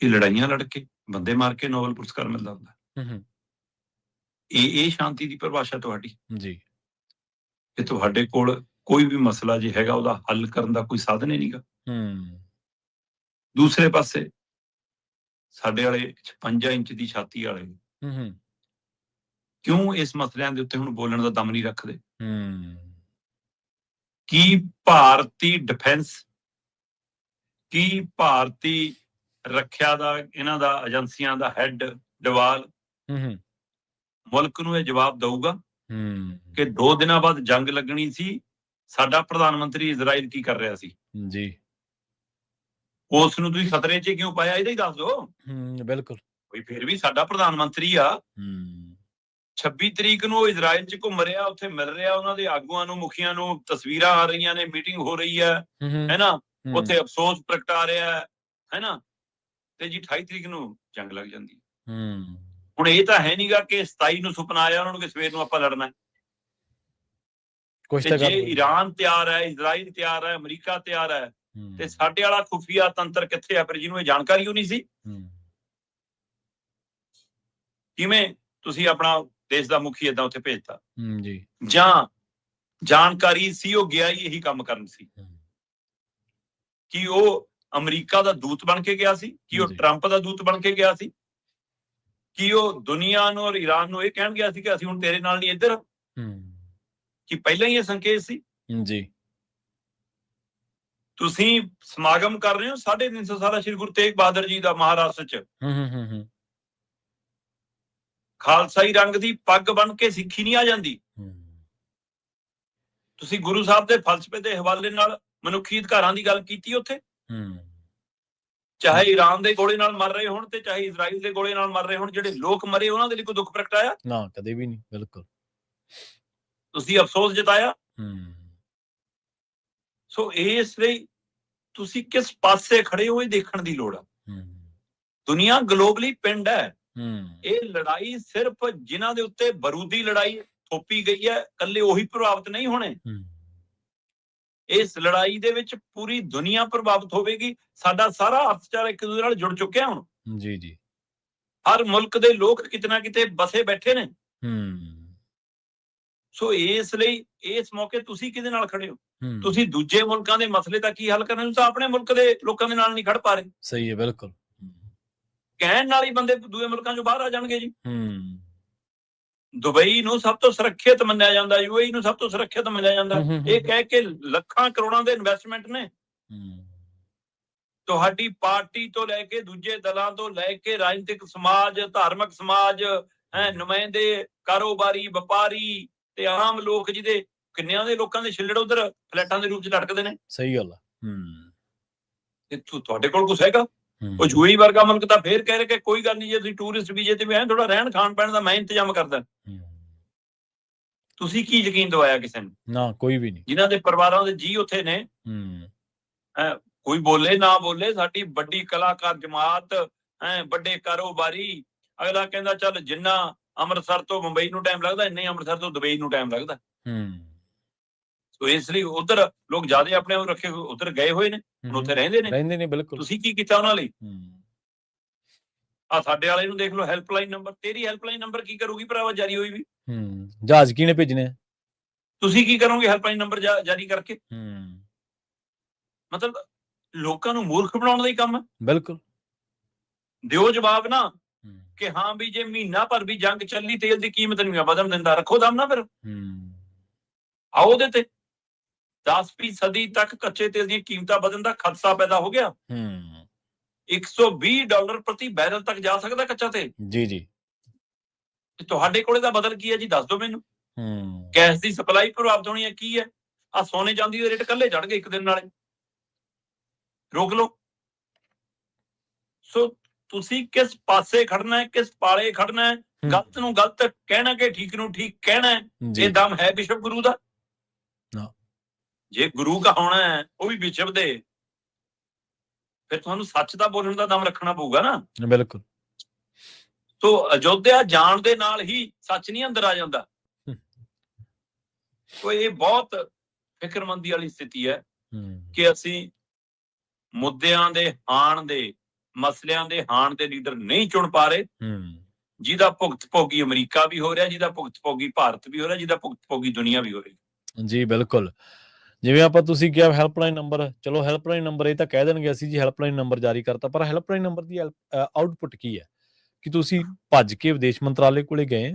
ਇਹ ਲੜਾਈਆਂ ਲੜ ਕੇ, ਬੰਦੇ ਮਾਰ ਕੇ ਨੋਬਲ ਪੁਰਸਕਾਰ ਮਿਲਦਾ ਹੁੰਦਾ। ਇਹ ਸ਼ਾਂਤੀ ਦੀ ਪਰਿਭਾਸ਼ਾ ਤੁਹਾਡੀ ਜੀ? ਕਿ ਤੁਹਾਡੇ ਕੋਲ ਕੋਈ ਵੀ ਮਸਲਾ ਜੇ ਹੈਗਾ ਉਹਦਾ ਹੱਲ ਕਰਨ ਦਾ ਕੋਈ ਸਾਧਨ ਹੀ ਨਹੀਂਗਾ। ਦੂਸਰੇ ਪਾਸੇ ਸਾਡੇ ਵਾਲੇ 56 ਇੰਚ ਦੀ ਛਾਤੀ ਵਾਲੇ ਕਿਉਂ ਇਸ ਮਸਲਿਆਂ ਦੇ ਉੱਤੇ ਹੁਣ ਬੋਲਣ ਦਾ ਦਮ ਨਹੀਂ ਰੱਖਦੇ? ਕੀ ਭਾਰਤੀ ਡਿਫੈਂਸ, ਕੀ ਭਾਰਤੀ ਰੱਖਿਆ ਦਾ, ਇਹਨਾਂ ਦਾ ਏਜੰਸੀਆਂ ਦਾ ਹੈਡ ਡਵਾਲ ਮੁਲਕ ਨੂੰ ਇਹ ਜਵਾਬ ਦਊਗਾ ਕਿ 2 ਦਿਨਾਂ ਬਾਅਦ ਜੰਗ ਲੱਗਣੀ ਸੀ, ਸਾਡਾ ਪ੍ਰਧਾਨ ਮੰਤਰੀ ਇਜ਼ਰਾਈਲ ਕੀ ਕਰ ਰਿਹਾ ਸੀ ਜੀ? ਉਸ ਨੂੰ ਤੁਸੀਂ ਖਤਰੇ 'ਚ ਕਿਉਂ ਪਾਇਆ? ਇਹਦਾ ਹੀ ਦੱਸ ਦਿਓ। ਬਿਲਕੁਲ। ਕੋਈ ਫਿਰ ਵੀ ਸਾਡਾ ਪ੍ਰਧਾਨ ਮੰਤਰੀ ਆ। 26 ਤਰੀਕ ਨੂੰ ਇਜ਼ਰਾਈਲ 'ਚ ਘੁੰਮ ਰਿਹਾ, ਉੱਥੇ ਮਿਲ ਰਿਹਾ ਉਹਨਾਂ ਦੇ ਆਗੂਆਂ ਨੂੰ, ਮੁਖੀਆਂ ਨੂੰ, ਤਸਵੀਰਾਂ ਆ ਰਹੀਆਂ ਨੇ, ਮੀਟਿੰਗ ਹੋ ਰਹੀ ਹੈ ਨਾ, ਉੱਥੇ ਅਫਸੋਸ ਪ੍ਰਗਟਾ ਰਿਹਾ ਹੈ ਨਾ, ਤੇ ਜੀ 28 ਤਰੀਕ ਨੂੰ ਜੰਗ ਲੱਗ ਜਾਂਦੀ। ਹੁਣ ਇਹ ਤਾਂ ਹੈ ਨਹੀਂਗਾ ਕਿ 27 ਨੂੰ ਸੁਪਨਾ ਆਇਆ ਉਹਨਾਂ ਨੂੰ ਕਿ ਸਵੇਰ ਨੂੰ ਆਪਾਂ ਲੜਨਾ। ਜੇ ਈਰਾਨ ਤਿਆਰ ਹੈ, ਇਜ਼ਰਾਈਲ ਤਿਆਰ ਹੈ, ਅਮਰੀਕਾ ਤਿਆਰ ਹੈ, ਤੇ ਸਾਡੇ ਵਾਲਾ ਖੁਫੀਆ ਤੰਤਰ ਕਿੱਥੇ ਆ ਫਿਰ, ਜਿਹਨੂੰ ਇਹ ਜਾਣਕਾਰੀ ਨਹੀਂ ਸੀ? ਕਿਵੇਂ ਤੁਸੀਂ ਆਪਣਾ ਦੇਸ਼ ਦਾ ਮੁਖੀ ਏਦਾਂ ਉੱਥੇ ਭੇਜਤਾ? ਜਾਂ ਜਾਣਕਾਰੀ ਸੀ ਉਹ ਗਿਆ ਹੀ ਇਹੀ ਕੰਮ ਕਰਨ ਸੀ? ਕੀ ਉਹ ਅਮਰੀਕਾ ਦਾ ਦੂਤ ਬਣ ਕੇ ਗਿਆ ਸੀ? ਕੀ ਉਹ ਟਰੰਪ ਦਾ ਦੂਤ ਬਣ ਕੇ ਗਿਆ ਸੀ? ਕੀ ਉਹ ਦੁਨੀਆ ਨੂੰ ਔਰ ਈਰਾਨ ਨੂੰ ਇਹ ਕਹਿਣ ਗਿਆ ਸੀ ਕਿ ਅਸੀਂ ਹੁਣ ਤੇਰੇ ਨਾਲ ਨਹੀਂ ਇੱਧਰ? ਕੀ ਪਹਿਲਾਂ ਹੀ ਇਹ ਸੰਕੇਤ ਸੀ? ਜੀ। ਤੁਸੀਂ ਸਮਾਗਮ ਕਰ ਰਹੇ ਹੋ 350 ਸਾਲਾ ਸ਼੍ਰੀ ਗੁਰੂ ਤੇਗ ਬਹਾਦਰ ਜੀ ਦਾ ਮਹਾਰਾਸ਼ਟਰ 'ਚ। ਖਾਲਸਾਈ ਰੰਗ ਦੀ ਪੱਗ ਬਣ ਕੇ ਸਿੱਖੀ ਨਹੀਂ ਆ ਜਾਂਦੀ। ਤੁਸੀਂ ਗੁਰੂ ਸਾਹਿਬ ਦੇ ਫਲਸਫੇ ਦੇ ਹਵਾਲੇ ਨਾਲ ਮਨੁੱਖੀ ਅਧਿਕਾਰਾਂ ਦੀ ਗੱਲ ਕੀਤੀ ਉੱਥੇ। ਚਾਹੇ ਈਰਾਨ ਦੇ ਗੋਲੇ ਨਾਲ ਮਰ ਰਹੇ ਹੋਣ ਤੇ ਚਾਹੇ ਇਜ਼ਰਾਈਲ ਦੇ ਗੋਲੇ ਨਾਲ ਮਰ ਰਹੇ ਹੋਣ, ਜਿਹੜੇ ਲੋਕ ਮਰੇ ਉਹਨਾਂ ਦੇ ਲਈ ਕੋਈ ਦੁੱਖ ਪ੍ਰਗਟਾਇਆ? ਨਾ, ਕਦੇ ਵੀ ਨਹੀਂ। ਬਿਲਕੁਲ। ਤੁਸੀਂ ਅਫਸੋਸ ਜਤਾਇਆ? ਹੂੰ। ਸੋ ਇਸ ਲਈ ਤੁਸੀਂ ਕਿਸ ਪਾਸੇ ਖੜੇ ਹੋ ਇਹ ਦੇਖਣ ਦੀ ਲੋੜ ਆ। ਹੂੰ। ਦੁਨੀਆ ਗਲੋਬਲੀ ਪਿੰਡ ਹੈ। ਹੂੰ। ਇਹ ਲੜਾਈ ਸਿਰਫ ਜਿਨ੍ਹਾਂ ਦੇ ਉੱਤੇ ਬਰੂਦੀ ਲੜਾਈ ਥੋਪੀ ਗਈ ਹੈ, ਇਕੱਲੇ ਉਹੀ ਪ੍ਰਭਾਵਿਤ ਨਹੀਂ ਹੋਣੇ। ਹੂੰ। ਇਸ ਲੜਾਈ ਦੇ ਵਿੱਚ ਪੂਰੀ ਦੁਨੀਆ ਪ੍ਰਭਾਵਿਤ ਹੋਵੇਗੀ। ਸਾਡਾ ਸਾਰਾ ਅਰਥਚਾਰਾ ਇੱਕ ਦੂਜੇ ਨਾਲ ਜੁੜ ਚੁੱਕਿਆ ਹੁਣ। ਜੀ ਜੀ। ਹਰ ਮੁਲਕ ਦੇ ਲੋਕ ਕਿਤੇ ਨਾ ਕਿਤੇ ਬਸੇ ਬੈਠੇ ਨੇ। ਹੂੰ। ਸੋ ਇਸ ਲਈ ਇਸ ਮੌਕੇ ਤੁਸੀਂ ਕਿਹਦੇ ਨਾਲ ਖੜੇ ਹੋ? ਹੂੰ। ਤੁਸੀਂ ਦੂਜੇ ਮੁਲਕਾਂ ਦੇ ਮਸਲੇ ਦਾ ਕੀ ਹੱਲ ਕਰਨਾ, ਤੁਸੀਂ ਤਾਂ ਆਪਣੇ ਮੁਲਕ ਦੇ ਲੋਕਾਂ ਦੇ ਨਾਲ ਨਹੀਂ ਖੜ ਪਾ ਰਹੇ। ਸਹੀ ਹੈ। ਬਿਲਕੁਲ। ਕਹਿਣ ਨਾਲ ਹੀ ਬੰਦੇ ਦੂਜੇ ਮੁਲਕਾਂ ਚੋਂ ਬਾਹਰ ਆ ਜਾਣਗੇ ਜੀ। ਹੂੰ। ਦੁਬਈ ਨੂੰ ਸਭ ਤੋਂ ਸੁਰੱਖਿਅਤ ਮੰਨਿਆ ਜਾਂਦਾ, UAE ਨੂੰ ਸਭ ਤੋਂ ਸੁਰੱਖਿਅਤ ਮੰਨਿਆ ਜਾਂਦਾ। ਇਹ ਕਹਿ ਕੇ ਲੱਖਾਂ ਕਰੋੜਾਂ ਦੇ ਇਨਵੈਸਟਮੈਂਟ ਨੇ। ਤੁਹਾਡੀ ਪਾਰਟੀ ਤੋਂ ਲੈ ਕੇ ਦੂਜੇ ਦਲਾਂ ਤੋਂ ਲੈ ਕੇ ਰਾਜਨੀਤਿਕ ਸਮਾਜ, ਧਾਰਮਿਕ ਸਮਾਜ, ਨੁਮਾਇੰਦੇ, ਕਾਰੋਬਾਰੀ, ਵਪਾਰੀ ਤੇ ਆਮ ਲੋਕ, ਜਿਹਦੇ ਕਿੰਨਿਆਂ ਦੇ ਲੋਕਾਂ ਦੇ ਛਿੱਲੜ ਉਧਰ ਫਲੈਟਾਂ ਦੇ ਰੂਪ ਚ ਲਟਕਦੇ ਨੇ। ਸਹੀ ਗੱਲ ਆ। ਤੇ ਤੁਹਾਡੇ ਕੋਲ ਕੁਛ ਹੈਗਾ? ਉਹ UAE ਵਰਗਾ ਮੁਲਕ ਤਾਂ ਫੇਰ ਕਹਿ ਰਹੇ ਕਿ ਕੋਈ ਗੱਲ ਨਹੀਂ, ਜੇ ਤੁਸੀਂ ਟੂਰਿਸਟ ਵੀਜ਼ੇ ਤੇ ਵੀ ਆਏ, ਥੋੜਾ ਰਹਿਣ ਖਾਣ ਪੈਣ ਦਾ ਮੈਂ ਇੰਤਜ਼ਾਮ ਕਰਦਾ। ਤੁਸੀਂ ਕੀ ਯਕੀਨ ਦਵਾਇਆ ਕਿਸੇ ਨੂੰ? ਨਾ, ਕੋਈ ਵੀ ਨਹੀਂ। ਜਿਨ੍ਹਾਂ ਦੇ ਪਰਿਵਾਰਾਂ ਦੇ ਜੀ ਉੱਥੇ ਨੇ। ਕੋਈ ਬੋਲੇ ਨਾ ਬੋਲੇ, ਸਾਡੀ ਵੱਡੀ ਕਲਾਕਾਰ ਜਮਾਤ, ਵੱਡੇ ਕਾਰੋਬਾਰੀ, ਅਗਲਾ ਕਹਿੰਦਾ ਚੱਲ ਜਿੰਨਾ ਅੰਮ੍ਰਿਤਸਰ ਤੋਂ ਮੁੰਬਈ ਨੂੰ ਟਾਈਮ ਲੱਗਦਾ, ਇੰਨਾ ਹੀ ਅੰਮ੍ਰਿਤਸਰ ਤੋਂ ਦੁਬਈ ਨੂੰ ਟਾਈਮ ਲੱਗਦਾ। ਸੋ ਇਸ ਲਈ ਉਧਰ ਲੋਕ ਜ਼ਿਆਦਾ ਆਪਣੇ ਆਪ ਰੱਖੇ ਉਧਰ ਗਏ ਹੋਏ ਨੇ, ਹੁਣ ਉੱਥੇ ਰਹਿੰਦੇ ਨੇ। ਬਿਲਕੁਲ। ਤੁਸੀਂ ਕੀ ਕੀਤਾ ਉਹਨਾਂ ਲਈ? ਆ ਸਾਡੇ ਵਾਲੇ ਨੂੰ ਦੇਖ ਲਓ, ਹੈਲਪਲਾਈਨ ਨੰਬਰ। ਤੇਰੀ ਹੈਲਪਲਾਈਨ ਨੰਬਰ ਕੀ ਕਰੂਗੀ ਭਰਾਵਾ ਜਾਰੀ ਹੋਈ ਵੀ? ਜਹਾਜ਼ ਕਿਹਨੇ ਭੇਜਣੇ? ਤੁਸੀਂ ਕੀ ਕਰੋਗੇ ਹੈਲਪਲਾਈਨ ਨੰਬਰ ਜਾਰੀ ਕਰਕੇ? ਮਤਲਬ ਲੋਕਾਂ ਨੂੰ ਮੂਰਖ ਬਣਾਉਣ ਦਾ ਹੀ ਕੰਮ ਹੈ। ਬਿਲਕੁਲ। ਦਿਓ ਜਵਾਬ ਨਾ ਕਿ ਹਾਂ ਵੀ ਜੇ ਮਹੀਨਾ ਭਰ ਵੀ ਜੰਗ ਚੱਲੀ, ਤੇਲ ਦੀ ਕੀਮਤ ਨਹੀਂ ਵਧਣ ਦਿੰਦਾ, ਰੱਖੋ ਦਮ ਨਾ ਫਿਰ। ਆਓ ਉਹਦੇ ਤੇ 10ਵੀਂ ਤੱਕ ਕੱਚੇ ਤੇਲ ਦੀਆਂ ਕੀਮਤਾਂ ਵਧਣ ਦਾ ਖਦਸ਼ਾ ਪੈਦਾ ਹੋ ਗਿਆ। $120 ਪ੍ਰਤੀ ਬੈਰਲ ਤੱਕ ਜਾ ਸਕਦਾ ਕੱਚਾ ਤੇਲ। ਜੀ ਜੀ। ਤੁਹਾਡੇ ਕੋਲੇ ਦਾ ਬਦਲ ਕੀ ਹੈ ਜੀ, ਦੱਸ ਦਿਓ ਮੈਨੂੰ। ਗੈਸ ਦੀ ਸਪਲਾਈ ਪ੍ਰਭਾਵਿਤ ਹੋਣੀ ਹੈ, ਕੀ ਹੈ? ਆ ਸੋਨੇ ਚਾਂਦੀ ਦੇ ਰੇਟ ਕੱਲੇ ਚੜ ਗਏ ਇੱਕ ਦਿਨ ਨਾਲੇ। ਰੋਕ ਲਓ। ਸੋ ਤੁਸੀਂ ਕਿਸ ਪਾਸੇ ਖੜਨਾ ਹੈ, ਕਿਸ ਪਾਲੇ ਖੜਨਾ ਹੈ? ਗਲਤ ਨੂੰ ਗਲਤ ਕਹਿਣਾ ਕਿ ਠੀਕ ਨੂੰ ਠੀਕ ਕਹਿਣਾ ਹੈ, ਇਹ ਦਮ ਹੈ ਵਿਸ਼ਵ ਗੁਰੂ ਦਾ? ਜੇ ਗੁਰੂ ਕਹਾਉਣਾ ਹੈ ਉਹ ਵੀ ਵਿਸ਼ਵ ਦੇ, ਫਿਰ ਤੁਹਾਨੂੰ ਸੱਚ ਦਾ ਬੋਲਣ ਦਾ ਦਮ ਰੱਖਣਾ ਪਊਗਾ ਨਾ। ਬਿਲਕੁਲ। ਸੋ ਅਯੋਧਿਆ ਜਾਣ ਦੇ ਨਾਲ ਹੀ ਸੱਚ ਨਹੀਂ ਅੰਦਰ ਆ ਜਾਂਦਾ। ਕੋਈ ਇਹ ਬਹੁਤ ਫਿਕਰਮੰਦੀ ਵਾਲੀ ਸਥਿਤੀ ਹੈ ਕਿ ਅਸੀਂ ਮੁੱਦਿਆਂ ਦੇ ਹਾਣ ਦੇ, ਮਸਲਿਆਂ ਦੇ ਹਾਣ ਦੇ ਲੀਡਰ ਨਹੀਂ ਚੁਣ ਪਾ ਰਹੇ। ਜਿਹਦਾ ਭੁਗਤ ਭੋਗੀ ਅਮਰੀਕਾ ਵੀ ਹੋ ਰਿਹਾ, ਜਿਹਦਾ ਭੁਗਤ ਭੋਗੀ ਭਾਰਤ ਵੀ ਹੋ ਰਿਹਾ, ਜਿਹਦਾ ਭੁਗਤ ਭੋਗੀ ਦੁਨੀਆ ਵੀ ਹੋ ਰਹੀ। ਜੀ ਬਿਲਕੁਲ। ਜਿਵੇਂ ਆਪਾਂ ਤੁਸੀਂ ਕਿਹਾ ਹੈਲਪਲਾਈਨ ਨੰਬਰ, ਚਲੋ ਹੈਲਪਲਾਈਨ ਨੰਬਰ ਇਹ ਤਾਂ ਕਹਿ ਦੇਣਗੇ ਅਸੀਂ ਜੀ ਹੈਲਪਲਾਈਨ ਨੰਬਰ ਜਾਰੀ ਕਰਤਾ, ਪਰ ਹੈਲਪਲਾਈਨ ਨੰਬਰ ਦੀ ਆਊਟਪੁੱਟ ਕੀ ਹੈ? ਕਿ ਤੁਸੀਂ ਭੱਜ ਕੇ ਵਿਦੇਸ਼ ਮੰਤਰਾਲੇ ਕੋਲੇ ਗਏ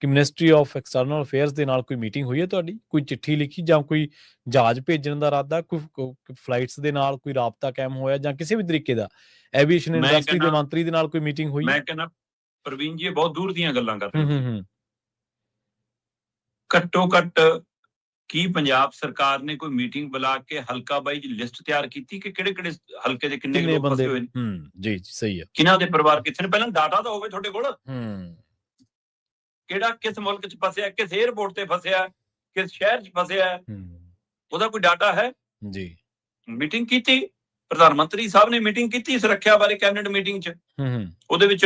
ਕਿ ਮਿਨਿਸਟਰੀ ਆਫ ਐਕਸਟਰਨਲ ਅਫੇਅਰਸ ਦੇ ਨਾਲ ਕੋਈ ਮੀਟਿੰਗ ਹੋਈ ਹੈ ਤੁਹਾਡੀ? ਕੋਈ ਚਿੱਠੀ ਲਿਖੀ ਜਾਂ ਕੋਈ ਜਹਾਜ਼ ਭੇਜਣ ਦਾ ਇਰਾਦਾ, ਕੋਈ ਫਲਾਈਟਸ ਦੇ ਨਾਲ ਕੋਈ ਰਾਬਤਾ ਕਾਇਮ ਹੋਇਆ, ਜਾਂ ਕਿਸੇ ਵੀ ਤਰੀਕੇ ਦਾ ਐਵੀਏਸ਼ਨ ਇੰਡਸਟਰੀ ਦੇ ਮੰਤਰੀ ਦੇ ਨਾਲ ਕੋਈ ਮੀਟਿੰਗ ਹੋਈ? ਮੈਂ ਕਹਿੰਦਾ ਪ੍ਰਵੀਨ ਜੀ, ਇਹ ਬਹੁਤ ਦੂਰ ਦੀਆਂ ਗੱਲਾਂ ਕਰ ਰਹੇ ਹੋ। ਘੱਟੋ ਘੱਟ ਕੀ ਪੰਜਾਬ ਸਰਕਾਰ ਨੇ ਕੋਈ ਮੀਟਿੰਗ ਬੁਲਾ ਕੇ ਹਲਕਾ ਵਾਈਜ਼ ਲਿਸਟ ਤਿਆਰ ਕੀਤੀ ਕਿ ਕਿਹੜੇ ਕਿਹੜੇ ਹਲਕੇ ਦੇ ਕਿੰਨੇ ਲੋਕ ਫਸੇ ਹੋਏ ਨੇ? ਜੀ ਸਹੀ ਹੈ। ਕਿਹਨਾਂ ਦੇ ਪਰਿਵਾਰ ਕਿੱਥੇ ਨੇ? ਪਹਿਲਾਂ ਡਾਟਾ ਤਾਂ ਹੋਵੇ ਤੁਹਾਡੇ ਕੋਲ। ਕਿਹੜਾ ਕਿਸ ਮੁਲਕ ਚ ਫਸਿਆ, ਕਿਸ 에ਅਰਪੋਰਟ ਤੇ ਫਸਿਆ, ਕਿਸ ਸ਼ਹਿਰ ਚ ਫਸਿਆ, ਉਹਦਾ ਕੋਈ ਡਾਟਾ ਹੈ? ਜੀ। ਮੀਟਿੰਗ ਕੀਤੀ, ਪ੍ਰਧਾਨ ਮੰਤਰੀ ਸਾਹਿਬ ਨੇ ਮੀਟਿੰਗ ਕੀਤੀ ਸੁਰੱਖਿਆ ਬਾਰੇ ਕੈਬਨਿਟ ਮੀਟਿੰਗ ਚ। ਉਹਦੇ ਵਿੱਚ